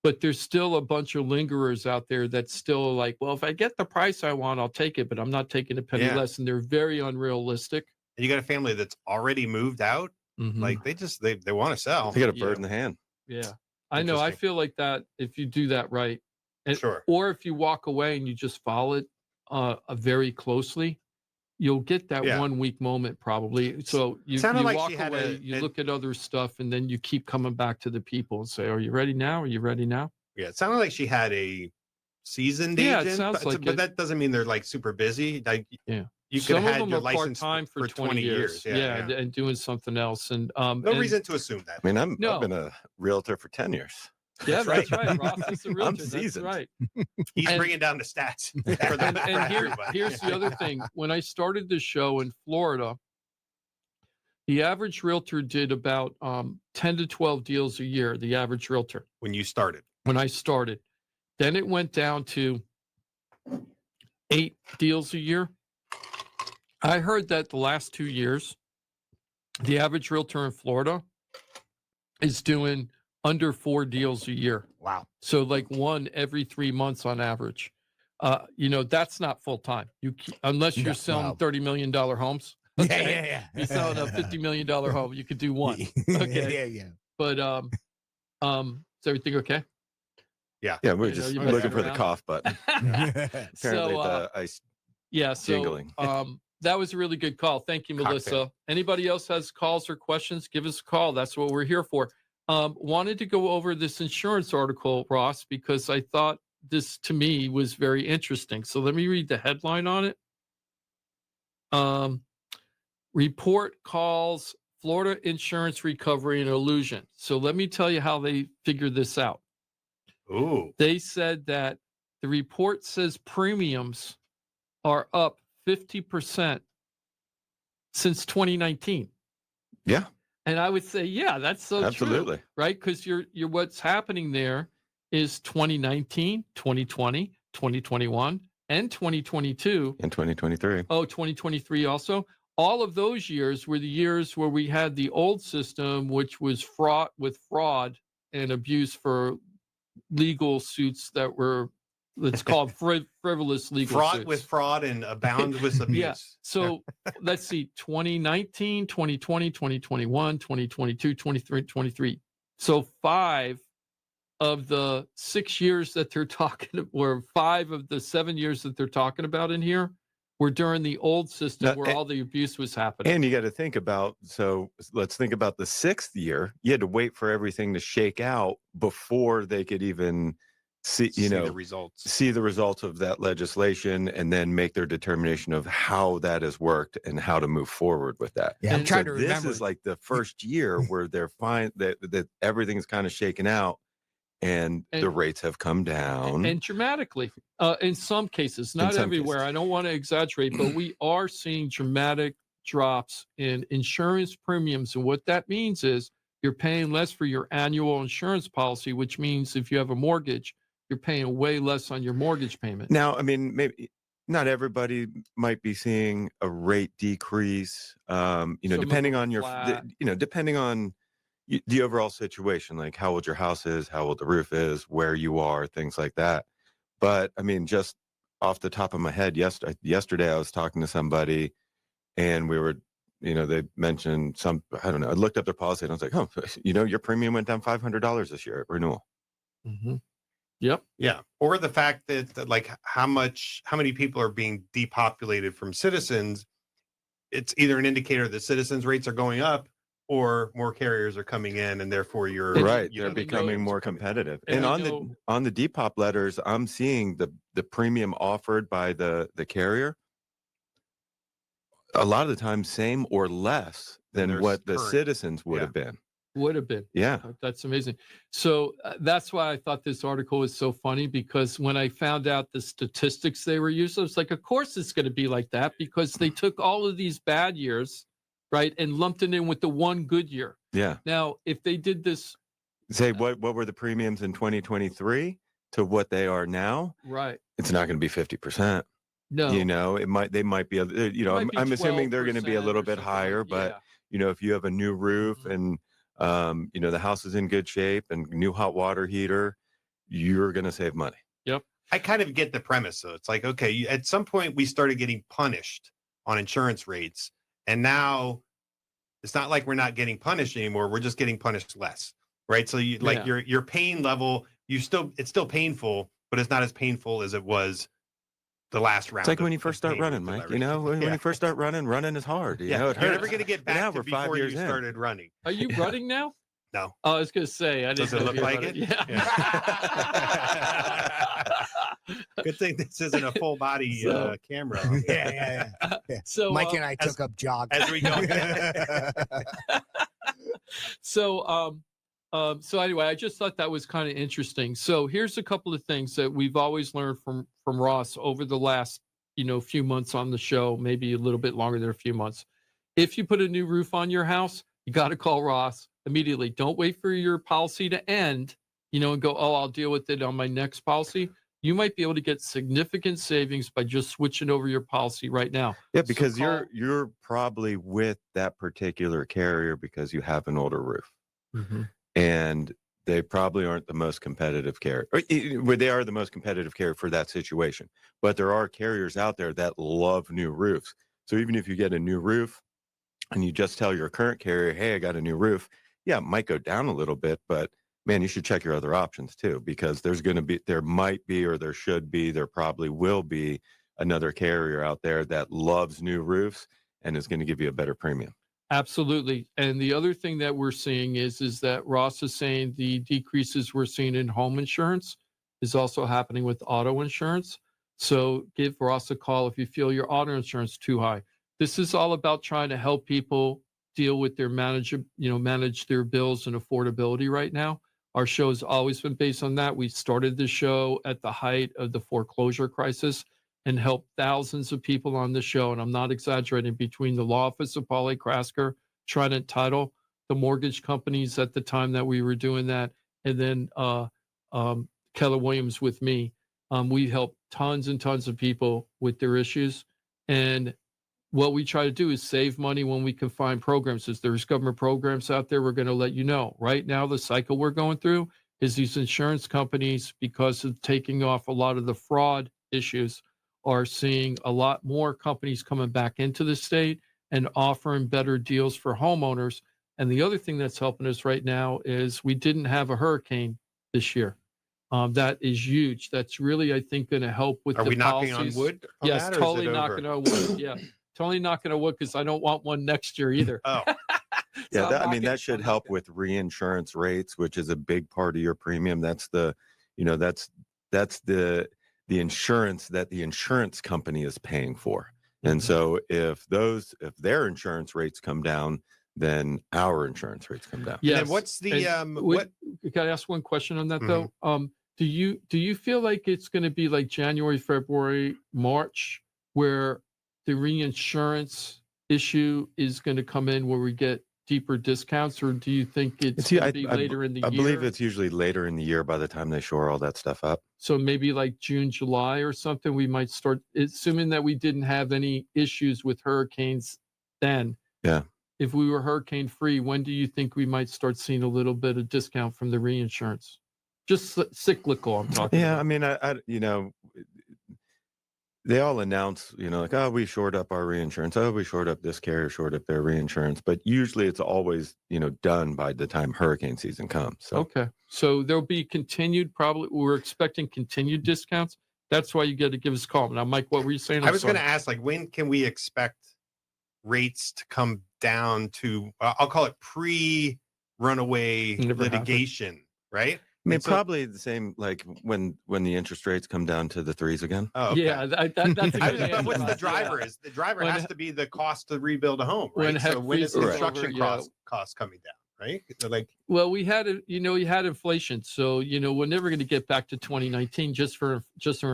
But there's still a bunch of lingerers out there that's still like, well, if I get the price I want, I'll take it, but I'm not taking a penny less. And they're very unrealistic. And you got a family that's already moved out. Like they want to sell. They got a bird in the hand. Yeah. I know. I feel like that if you do that right. Sure. Or if you walk away and you just follow it very closely, you'll get that 1 week moment probably. So you like walk she had away, you look at other stuff, and then you keep coming back to the people and say, are you ready now? Are you ready now? Yeah. It sounded like she had a seasoned agent. It sounds like but that doesn't mean they're like super busy. Like, you could Some have of them your are license part-time for 20 years. Yeah. And doing something else. And no reason to assume that. I mean, I've been a realtor for 10 years. Yeah, that's right. Ross is a realtor. I'm That's seasoned. right. He's bringing down the stats. Here's the other thing. When I started the show in Florida, the average realtor did about 10 to 12 deals a year, the average realtor. When you started. When I started. Then it went down to 8 deals a year. I heard that the last 2 years, the average realtor in Florida is doing under 4 deals a year. Wow. So like 1 every 3 months on average. That's not full time. Unless you're selling $30 million homes. Okay? Yeah. You're selling a $50 million home, you could do 1. Okay. Yeah. But is everything okay? Yeah. Yeah, we're You know, just you looking messing for the around. cough button. Apparently, So, I Yeah. So Jingling. that was a really good call. Thank you, Melissa. Cocktail. Anybody else has calls or questions? Give us a call. That's what we're here for. Wanted to go over this insurance article, Ross, because I thought this to me was very interesting. So let me read the headline on it. Report calls Florida insurance recovery an illusion. So let me tell you how they figured this out. Ooh. They said that the report says premiums are up 50% since 2019. Yeah, And I would say, yeah, that's so absolutely. true, right? Because you're what's happening there is 2019, 2020, 2021, and 2022. In 2023. Oh, 2023 also. All of those years were the years where we had the old system, which was fraught with fraud and abuse for legal suits that were, it's called frivolous legal Fraught suits. with fraud and abound with abuse. Yeah. So let's see, 2019, 2020, 2021, 2022, 23, 23. So 5 of the 6 years that they're talking, or 5 of the 7 years that they're talking about in here were during the old system Now, where all the abuse was happening. And you got to think about, so let's think about the 6th year. You had to wait for everything to shake out before they could even see the results. see the results of that legislation and then make their determination of how that has worked and how to move forward with that. Yeah, I'm And trying So to this remember. is like the first year where they're fine that everything's kind of shaken out and the And- rates have come down. And dramatically, in some cases, not some everywhere. cases. I don't want to exaggerate, but we are seeing dramatic drops in insurance premiums. And what that means is you're paying less for your annual insurance policy, which means if you have a mortgage, you're paying way less on your mortgage payment. Now, I mean, maybe not everybody might be seeing a rate decrease. Some of Depending them on your, flat. depending on the overall situation, like how old your house is, how old the roof is, where you are, things like that. But I mean, just off the top of my head, yesterday I was talking to somebody, and we were, they mentioned I don't know. I looked up their policy, and I was like, oh, your premium went down $500 this year at renewal. Mm-hmm. Yep. Yeah. Or the fact that like how many people are being depopulated from citizens, it's either an indicator that citizens rates are going up or more carriers are coming in, and therefore you're Right. you They're know, becoming the more rates are coming down. competitive. And And I on know- the Depop letters, I'm seeing the premium offered by the carrier a lot of the time same or less Than than their what the current- citizens would yeah. have been. Would have been. Yeah. That's amazing. So that's why I thought this article was so funny, because when I found out the statistics they were using, I was like, of course it's going to be like that, because they took all of these bad years, right, and lumped it in with the one good year. Yeah. Now, if they did this Say what were the premiums in 2023 to what they are now? right, It's not going to be 50%. no, They might be, it might be I'm assuming they're going to be a 12% little or bit something higher, like- but yeah. if you have a new roof Mhm. and the house is in good shape and new hot water heater, you're going to save money. I kind of get the premise. So it's like, okay, at some point we started getting punished on insurance rates, and now it's not like we're not getting punished anymore. We're just getting punished less, right? So Yeah. your pain level, it's still painful, but it's not as painful as it was the last round. It's like when you of first start pain running, with the Mike. leverage. When Yeah. you first start running is hard. It You're hurts. never going to get But now back to we're 5 before you years in. started running. Are you running now? No. Oh, I was going to say, I didn't Does it know look if you like running. it? Yeah. Good thing this isn't a full body So- camera. Yeah. So, Mike and I as- took up jog. As we go. So anyway, I just thought that was kind of interesting. So here's a couple of things that we've always learned from Ross over the last, few months on the show, maybe a little bit longer than a few months. If you put a new roof on your house, you got to call Ross immediately. Don't wait for your policy to end, and go, oh, I'll deal with it on my next policy. You might be able to get significant savings by just switching over your policy right now. Yeah, So because call- you're probably with that particular carrier because you have an older roof. And they probably aren't the most competitive carrier. Or they are the most competitive carrier for that situation. But there are carriers out there that love new roofs. So even if you get a new roof and you just tell your current carrier, hey, I got a new roof, yeah, it might go down a little bit, but man, you should check your other options too, because there might be, or there should be, there probably will be another carrier out there that loves new roofs and is going to give you a better premium. Absolutely. And the other thing that we're seeing is that Ross is saying the decreases we're seeing in home insurance is also happening with auto insurance. So give Ross a call if you feel your auto insurance too high. This is all about trying to help people deal with their manage their bills and affordability right now. Our show has always been based on that. We started the show at the height of the foreclosure crisis and helped thousands of people on the show. And I'm not exaggerating, between the law office of Polly Krasker, Trident Title, the mortgage companies at the time that we were doing that, and then Keller Williams with me. We helped tons and tons of people with their issues. And what we try to do is save money when we can find programs. If there's government programs out there, we're going to let you know. Right now, the cycle we're going through is these insurance companies, because of taking off a lot of the fraud issues, are seeing a lot more companies coming back into the state and offering better deals for homeowners. And the other thing that's helping us right now is we didn't have a hurricane this year. That is huge. That's really, I think, going to help with Are the we knocking policies. on wood? On Yes, that, or is totally it knocking over? on wood. Yeah, totally knocking on wood, because I don't want one next year either. Oh, Yeah, So I'm I mean, knocking- that should I'm help knocking. with reinsurance rates, which is a big part of your premium. That's the, that's the insurance that the insurance company is paying for. And Mhm. so if their insurance rates come down, then our insurance rates come down. and Yes. then what's the And what? Can I ask one question on that Mhm. though? Do you feel like it's going to be like January, February, March, where the reinsurance issue is going to come in, where we get deeper discounts, or do you think it's going to be later in the I year? believe it's usually later in the year by the time they shore all that stuff up. So maybe like June, July or something, we might start, assuming that we didn't have any issues with hurricanes then. Yeah. If we were hurricane free, when do you think we might start seeing a little bit of discount from the reinsurance? Just cyclical, I'm talking Yeah, about. I mean, they all announce, like, oh, we shored up our reinsurance. Oh, we shored up this carrier, shored up their reinsurance. But usually it's always, done by the time hurricane season comes. So Okay. So there'll be continued, probably, we're expecting continued discounts. That's why you got to give us a call. Now, Mike, what were you saying? I was going to sorry. ask, like, when can we expect rates to come down to? I'll call it pre-runaway Never happened. litigation, right? I mean, And so- probably the same, like when the interest rates come down to the threes again. Oh, okay. Yeah, that's a I good was, but answer. what's the Yeah. driver is? The driver When- has to be the cost to rebuild a home, when right? heck So when is freezes construction over, yeah. costs coming down, right? So like, Well, we had you had inflation, so we're never going to get back to 2019 just for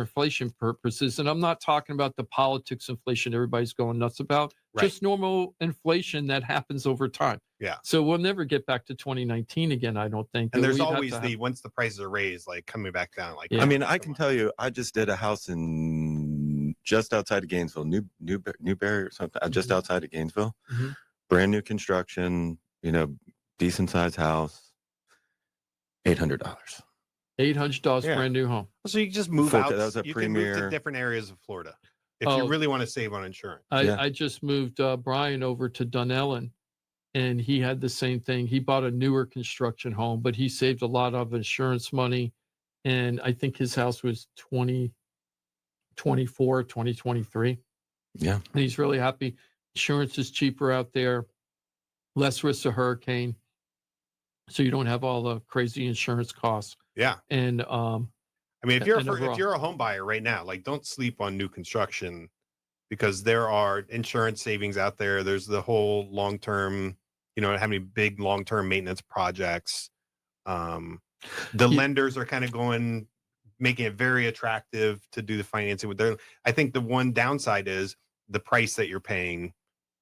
inflation purposes. And I'm not talking about the politics inflation everybody's going nuts about. Right. Just normal inflation that happens over time. Yeah. So we'll never get back to 2019 again, I don't think. and there's We'd have always to the have- once the prices are raised, like coming back down. Like, Yeah. I mean, I can tell you, I just did a house in just outside of Gainesville, Newberry or something, just Mhm. outside of Gainesville. Mhm. Brand new construction, decent sized house, $800. $800 Yeah. brand new home. So you just move Full- out. that was a You can move to premier- different areas of Florida if Oh. you really want to save on insurance. Yeah. I just moved Brian over to Dunellen, and he had the same thing. He bought a newer construction home, but he saved a lot of insurance money. And I think his house was 2023. Yeah. And he's really happy. Insurance is cheaper out there, less risk of hurricane. So you don't have all the crazy insurance costs. Yeah. And I mean, if you're And overall. if you're a home buyer right now, like, don't sleep on new construction, because there are insurance savings out there. There's the whole long-term, having big long-term maintenance projects. The Yeah. lenders are kind of making it very attractive to do the financing with their. I think the one downside is the price that you're paying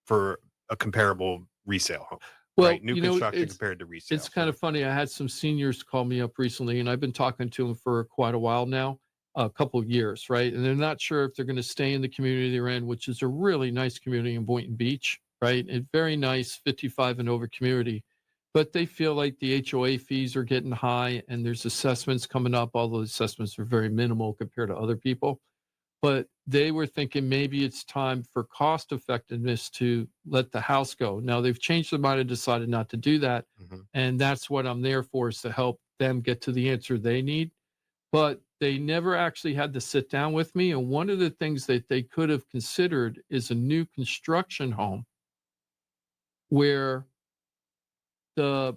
for a comparable resale home. well, Right? New construction compared to resale. it's kind of funny. I had some seniors call me up recently, and I've been talking to them for quite a while now, a couple of years, right? And they're not sure if they're going to stay in the community they're in, which is a really nice community in Boynton Beach, right? And very nice 55 and over community. But they feel like the HOA fees are getting high, and there's assessments coming up, although the assessments are very minimal compared to other people. But they were thinking maybe it's time for cost effectiveness to let the house go. Now they've changed their mind and decided not to do that. Mhm. And that's what I'm there for, is to help them get to the answer they need. but they never actually had to sit down with me. And one of the things that they could have considered is a new construction home where the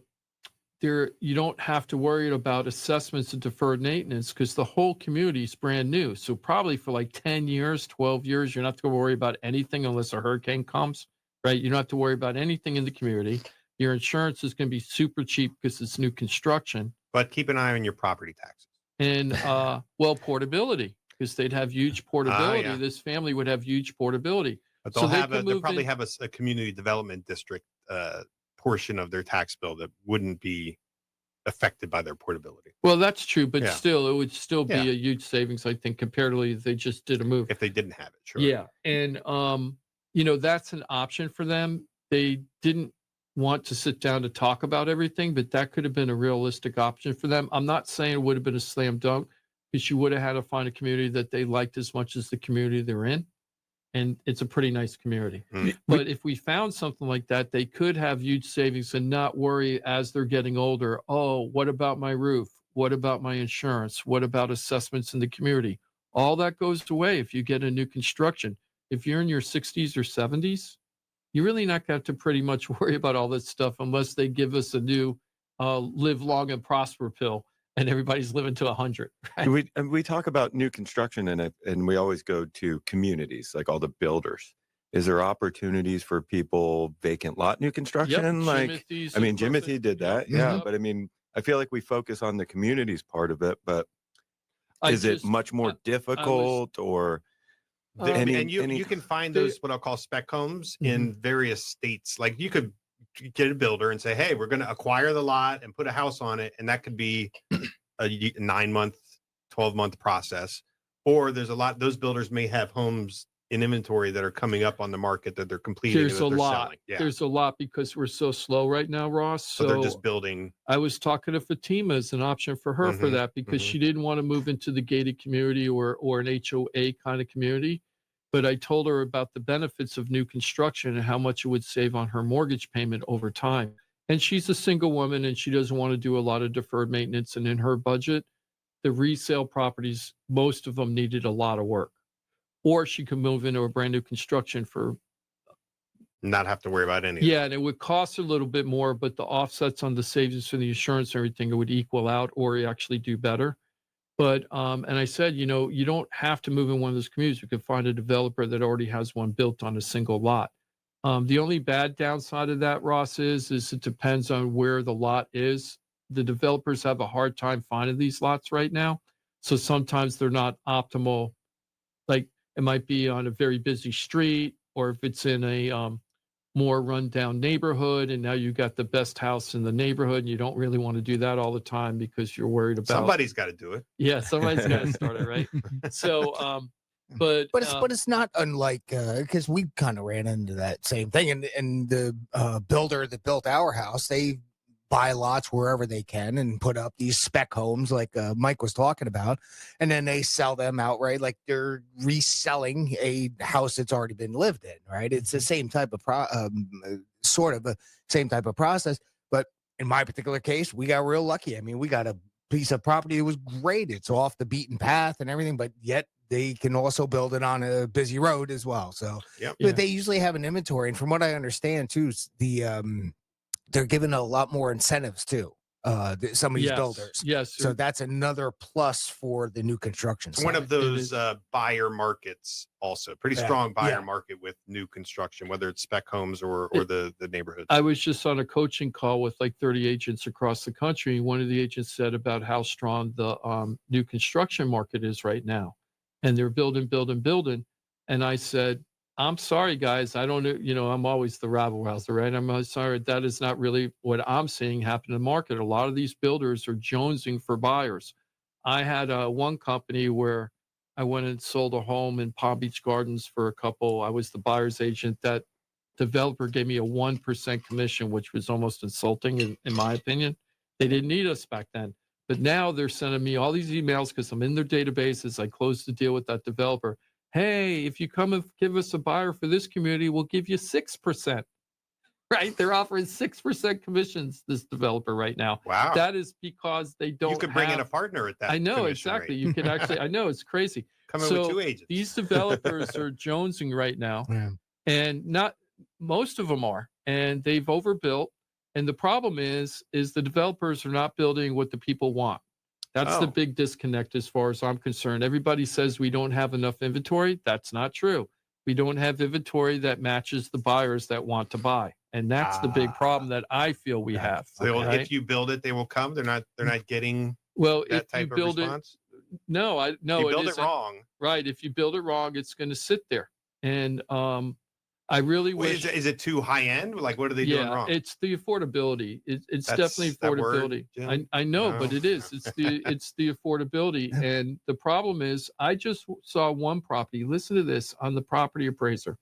there you don't have to worry about assessments and deferred maintenance because the whole community is brand new. So probably for like 10 years, 12 years, you're not going to worry about anything unless a hurricane comes, right? You don't have to worry about anything in the community. Your insurance is going to be super cheap because it's new construction. But keep an eye on your property taxes. And well, portability, because they'd have huge portability. yeah. This family would have huge portability. But So they'll they have could they'll move probably in- have a community development district portion of their tax bill that wouldn't be affected by their portability Well, that's true, but Yeah. still, it would still be Yeah. a huge savings, I think, comparatively if they just did a move. if they didn't have it. Sure. Yeah, and that's an option for them. They didn't want to sit down to talk about everything, but that could have been a realistic option for them. I'm not saying it would have been a slam dunk because you would have had to find a community that they liked as much as the community they're in, and it's a pretty nice community. But if we found something like that, they could have huge savings and not worry as they're getting older. Oh, what about my roof? What about my insurance? What about assessments in the community? All that goes away if you get a new construction. If you're in your 60s or 70s, you're really not going to have to pretty much worry about all this stuff unless they give us a new live long and prosper pill and everybody's living to 100. Right? We talk about new construction and we always go to communities, like all the builders. Is there opportunities for people vacant lot new construction? Jimothy's I mean, a perfect- Jimothy did that. Yep, Yeah. yep. But I mean, I feel like we focus on the communities part of it, but I is it just- much more difficult or You can find those what I'll call spec homes in various states. Like you could get a builder and say, hey, we're going to acquire the lot and put a house on it. And that could be a 9-month, 12-month process. Or there's a lot, those builders may have homes in inventory that are coming up on the market that they're completing. There's and a that they're lot. selling. Yeah. There's a lot because we're so slow right now, Ross. So they're just building. I was talking to Fatima as an option for her for that because she didn't want to move into the gated community or an HOA kind of community. But I told her about the benefits of new construction and how much it would save on her mortgage payment over time. And she's a single woman and she doesn't want to do a lot of deferred maintenance. And in her budget, the resale properties, most of them needed a lot of work. Or she could move into a brand new construction for Not have to worry about any. yeah, and it would cost a little bit more, but the offsets on the savings for the insurance and everything, it would equal out or actually do better. But and I said, you don't have to move in one of those communities. You could find a developer that already has one built on a single lot. The only bad downside of that, Ross, is it depends on where the lot is. The developers have a hard time finding these lots right now. So sometimes they're not optimal. Like it might be on a very busy street, or if it's in a more rundown neighborhood, and now you got the best house in the neighborhood, and you don't really want to do that all the time because you're worried about Somebody's got to do it. Yeah, somebody's got to start it, right? So, but it's not unlike because we kind of ran into that same thing, and the builder that built our house, they buy lots wherever they can and put up these spec homes like Mike was talking about, and then they sell them outright like they're reselling a house that's already been lived in, right? It's the same type of sort of a same type of process. But in my particular case, we got real lucky. I mean, we got a piece of property that was great. It's off the beaten path and everything, but yet they can also build it on a busy road as well. So but they usually have an inventory. And from what I understand too, they're given a lot more incentives too. Some of these builders. Yes. So that's another plus for the new construction. It's one of those buyer markets also. Pretty strong buyer market with new construction, whether it's spec homes or the neighborhoods. I was just on a coaching call with like 30 agents across the country. One of the agents said about how strong the new construction market is right now. And they're building. And I said, I'm sorry, guys. I don't know, I'm always the rabble rouser, right? I'm sorry. That is not really what I'm seeing happen in the market. A lot of these builders are jonesing for buyers. I had one company where I went and sold a home in Palm Beach Gardens for a couple. I was the buyer's agent. That developer gave me a 1% commission, which was almost insulting in my opinion. They didn't need us back then. But now they're sending me all these emails because I'm in their databases. I closed the deal with that developer. Hey, if you come and give us a buyer for this community, we'll give you 6%. right? They're offering 6% commissions, this developer right now. Wow. That is because they don't You could bring in a have- partner at that. I know, commission exactly. rate. You could actually, I know, it's crazy. Come in with So 2 agents. These developers are jonesing right now, Yeah. and not most of them are, and they've overbuilt. And the problem is the developers are not building what the people want. That's the Oh. big disconnect as far as I'm concerned. Everybody says we don't have enough inventory. That's not true. We don't have inventory that matches the buyers that want to buy. And that's the big problem that I feel we have. So right? if you build it, they will come. They're not getting Well, that if you type of build it, response. no, If you build it isn't. wrong. Right. If you build it wrong, it's going to sit there. And I really Wait, wish. is it too high end? Like, what are they doing wrong? It's the affordability. It's That's definitely that word, affordability. Jim? I know, No. but it is. It's the affordability. And the problem is, I just saw one property. Listen to this on the property appraiser.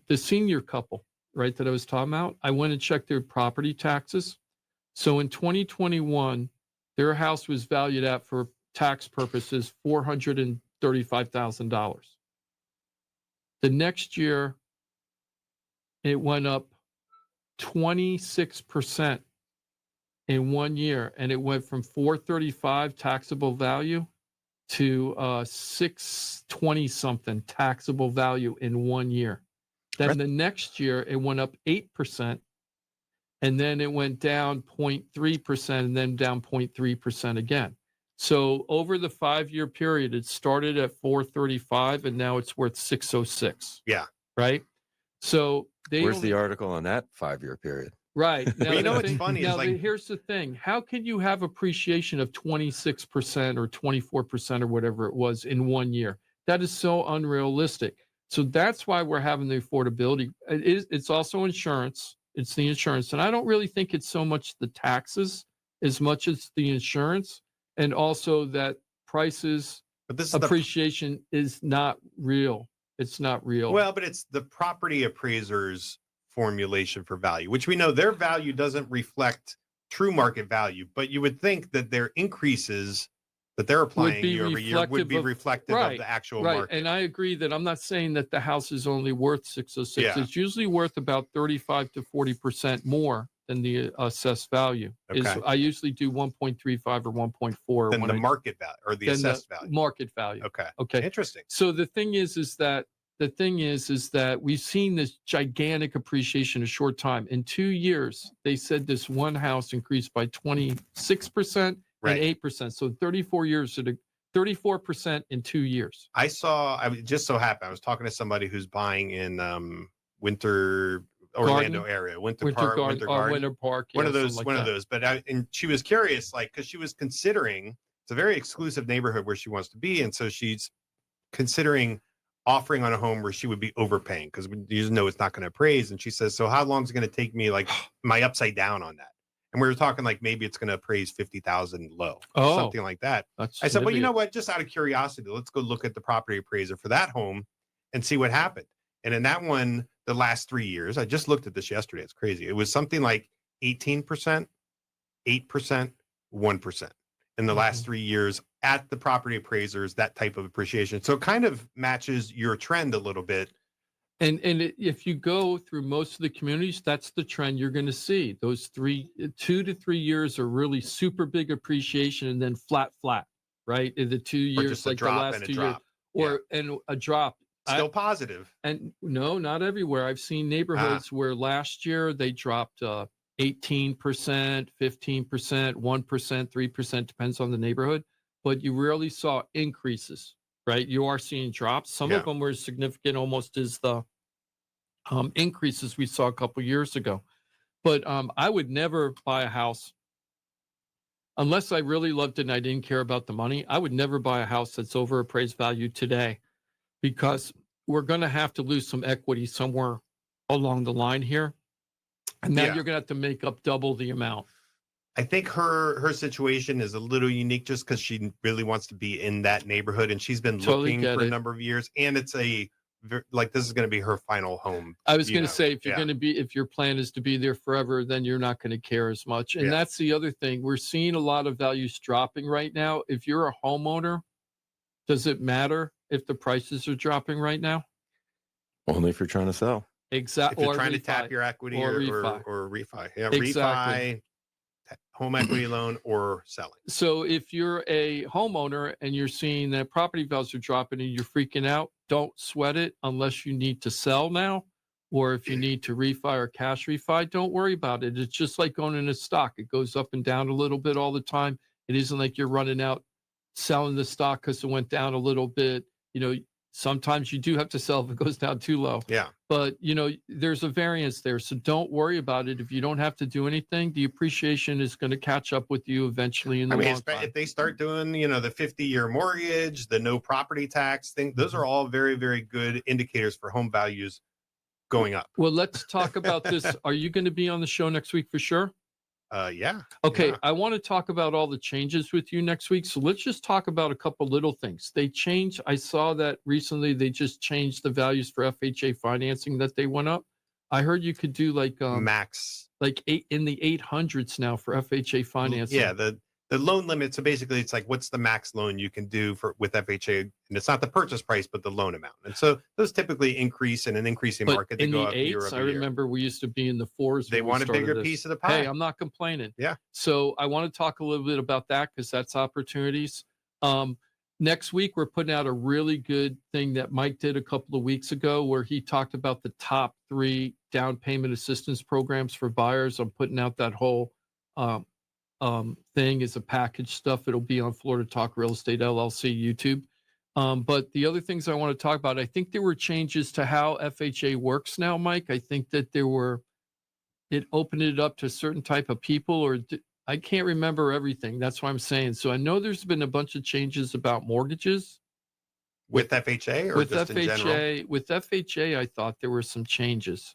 The senior couple, right, that I was talking about. I went and checked their property taxes. So in 2021, their house was valued at, for tax purposes, $435,000. The next year, it went up 26% in 1 year, and it went from 435 taxable value to 620 something taxable value in 1 year. Then the next year, it went up 8%, and then it went down 0.3%, and then down 0.3% again. So over the 5-year period, it started at 435, and now it's worth 606. Yeah. Right. So Where's the article on that 5-year period? Right. Now, You know the what's thing- funny is, now, like- here's the thing. How can you have appreciation of 26% or 24% or whatever it was in 1 year? That is so unrealistic. So that's why we're having the affordability. It's also insurance. It's the insurance. And I don't really think it's so much the taxes as much as the insurance, and also that prices But this is appreciation is not real. It's not real. well, but it's the property appraiser's formulation for value, which we know their value doesn't reflect true market value. But you would think that their increases that they're applying be year over year would be reflective of right, the actual right. market. And I agree that I'm not saying that the house is only worth 606. Yeah. It's usually worth about 35 to 40% more than the assessed value. Okay. I usually do 1.35 or 1.4 Than when the I- market value or the than assessed value. market value. Okay. Okay. Interesting. So the thing is that we've seen this gigantic appreciation in a short time. In 2 years, they said this one house increased by 26% Right. and 8%. So 34% in 2 years. I just so happened I was talking to somebody who's buying in Winter Orlando area, Winter Park. Winter Park. One yeah, of those, something like one of that. those. But and she was curious, like, because she was considering, it's a very exclusive neighborhood where she wants to be, and so she's considering offering on a home where she would be overpaying because we just know it's not going to appraise. And she says, so how long is it going to take me? Like, am I upside down on that? And we were talking like maybe it's going to appraise 50,000 low, Oh. something like that. That's I said, well, you know significant. what? Just out of curiosity, let's go look at the property appraiser for that home and see what happened. And in that one, the last 3 years, I just looked at this yesterday. It's crazy. It was something like 18%, 8%, 1% in the last 3 years at the property appraisers, that type of appreciation. So it kind of matches your trend a little bit. If you go through most of the communities, that's the trend you're going to see. Those 2 to 3 years are really super big appreciation, and then flat, right? In the 2 Or years, just a like the drop last and a 2 years, drop. and a drop. Still positive. And no, not everywhere. I've seen neighborhoods where last year they dropped 18%, 15%, 1%, 3%, depends on the neighborhood. But you rarely saw increases, right? You are seeing drops. Some Yeah. of them were as significant almost as the increases we saw a couple years ago. But I would never buy a house unless I really loved it and I didn't care about the money. I would never buy a house that's over appraised value today, because we're going to have to lose some equity somewhere along the line here. And now Yeah. you're going to have to make up double the amount. I think her situation is a little unique just because she really wants to be in that neighborhood, and she's been Totally looking get for a it. number of years. And it's like this is going to be her final home. I was you going know, to say, if yeah. if your plan is to be there forever, then you're not going to care as much. And Yeah. that's the other thing. We're seeing a lot of values dropping right now. If you're a homeowner, does it matter if the prices are dropping right now? Only if you're trying to sell. Exactly. If you're trying to tap your equity or or refi. Yeah, Exactly. refi, home equity loan, or selling. So if you're a homeowner and you're seeing that property values are dropping and you're freaking out, don't sweat it unless you need to sell now, or if you need to refi or cash refi, don't worry about it. It's just like going in a stock. It goes up and down a little bit all the time. It isn't like you're running out selling the stock because it went down a little bit. Sometimes you do have to sell if it goes down too low. Yeah. But, there's a variance there. So don't worry about it. If you don't have to do anything, the appreciation is going to catch up with you eventually in the long time. If they start doing, the 50-year mortgage, the no property tax thing, those are all very, very good indicators for home values going up. Well, let's talk about this. Are you going to be on the show next week for sure? Yeah. Okay. Yeah. I want to talk about all the changes with you next week. So let's just talk about a couple little things. I saw that recently they just changed the values for FHA financing that they went up. I heard you could do max, like in the 800s now for FHA financing. Yeah. The loan limit. So basically it's like, what's the max loan you can do with FHA? And it's not the purchase price, but the loan amount. And so those typically increase in an increasing market. They go up year over I year. remember we used to be in the 4s. They want a bigger piece of the pie. Hey, I'm not complaining. Yeah. So I want to talk a little bit about that because that's opportunities. Next week, we're putting out a really good thing that Mike did a couple of weeks ago where he talked about the top 3 down payment assistance programs for buyers. I'm putting out that whole thing is a package stuff. It'll be on Florida Talk Real Estate LLC YouTube. But the other things I want to talk about, I think there were changes to how FHA works now, Mike. I think that it opened it up to a certain type of people, I can't remember everything. That's what I'm saying. So I know there's been a bunch of changes about mortgages. With FHA or with just FHA, in general? With FHA, I thought there were some changes.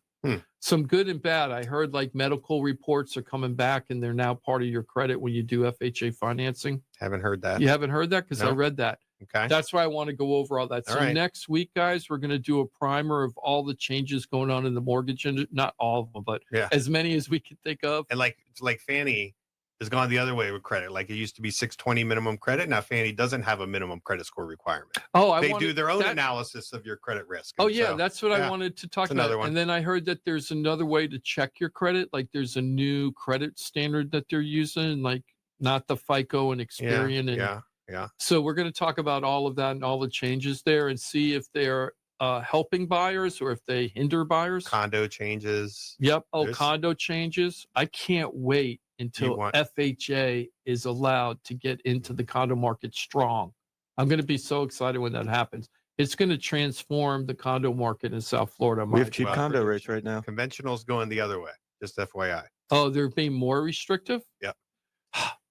Some good and bad. I heard like medical reports are coming back and they're now part of your credit when you do FHA financing. Haven't heard that. You haven't heard that? Because I read that. Okay. That's why I want to go over all that. So next week, guys, we're going to do a primer of all the changes going on in the mortgage industry. Not all of them, but as many as we can think of. And like Fannie has gone the other way with credit. Like it used to be 620 minimum credit. Now Fannie doesn't have a minimum credit score requirement. They do their own analysis of your credit risk. Oh yeah, that's what I wanted to talk about. And then I heard that there's another way to check your credit. Like there's a new credit standard that they're using, like not the FICO and Experian. Yeah. So we're going to talk about all of that and all the changes there and see if they're helping buyers or if they hinder buyers. Condo changes. Yep. Condo changes. I can't wait until FHA is allowed to get into the condo market strong. I'm going to be so excited when that happens. It's going to transform the condo market in South Florida. We have cheap condo rates right now. Conventional's going the other way. Just FYI. Oh, they're being more restrictive? Yep.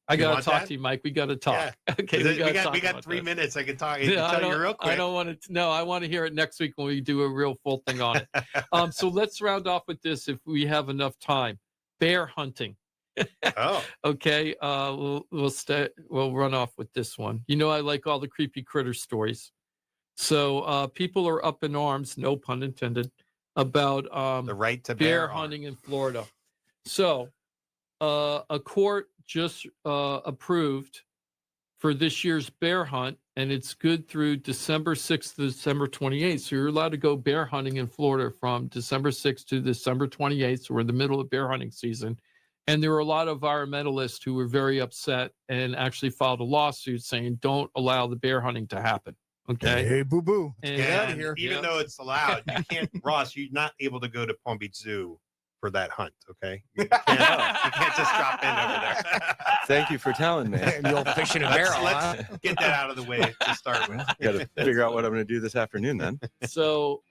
I got to talk to you, Mike. We got to talk. Yeah. Okay. We got 3 minutes. I can talk. I can tell you real quick. I don't want to. No, I want to hear it next week when we do a real full thing on it. So let's round off with this if we have enough time. Bear hunting. Okay. We'll run off with this one. I like all the creepy critter stories. So people are up in arms, no pun intended, about the right to bear hunting in Florida. So a court just approved for this year's bear hunt, and it's good through December 6th to December 28th. So you're allowed to go bear hunting in Florida from December 6th to December 28th. So we're in the middle of bear hunting season. And there were a lot of environmentalists who were very upset and actually filed a lawsuit saying, don't allow the bear hunting to happen. Okay. Hey, boo boo. Get out of here. Even though it's allowed, you can't, Ross, you're not able to go to Palm Beach Zoo for that hunt. Okay. You can't just drop in over there. Thank you for telling me. You'll fish in a barrel. Let's get that out of the way to start with. Got to figure out what I'm going to do this afternoon then. So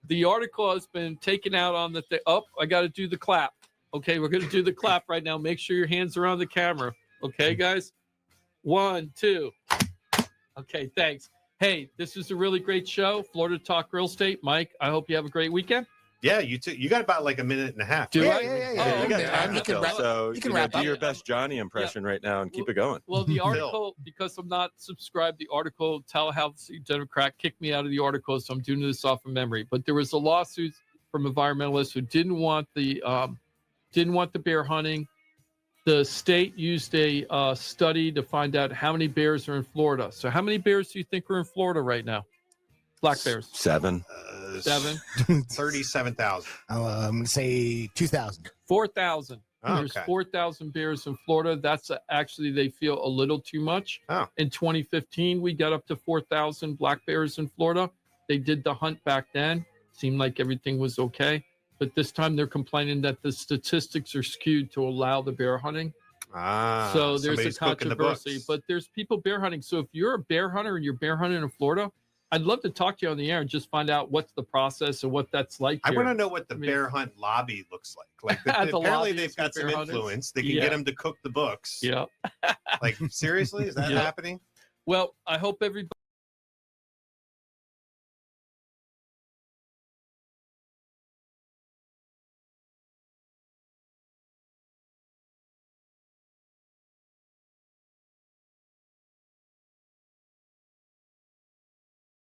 the article has been taken out on the thing. Oh, I got to do the clap. Okay, we're going to do the clap right now. Make sure your hands are on the camera. Okay, guys? 1, 2. Okay, thanks. Hey, this is a really great show, Florida Talk Real Estate. Mike, I hope you have a great weekend. Yeah, you too. You got about like a minute and a half. Do I? Yeah. You got time You can still. wrap- So you can wrap do up. your best Johnny impression right now and keep it going. Well, the article, because I'm not subscribed, the article, Tallahassee Democrat kicked me out of the article, so I'm doing this off of memory. But there was a lawsuit from environmentalists who didn't want the bear hunting. The state used a study to find out how many bears are in Florida. So how many bears do you think are in Florida right now? Black bears. 7. is 37,000. I'm gonna say 2,000. 4,000. Oh, There's okay. 4,000 bears in Florida. That's actually, they feel a little too much. Oh. In 2015, we got up to 4,000 black bears in Florida. They did the hunt back then. Seemed like everything was okay. But this time they're complaining that the statistics are skewed to allow the bear hunting. So there's a somebody's cooking the controversy, books. but there's people bear hunting. So if you're a bear hunter and you're bear hunting in Florida, I'd love to talk to you on the air and just find out what's the process and what that's like. I here. want to know what the I mean- bear hunt lobby looks like. Like The apparently lobby they've is got for some bear hunters? influence. They can Yeah. get them to cook the books. Yeah. Like seriously, is that Yeah. happening? Well, I hope everybody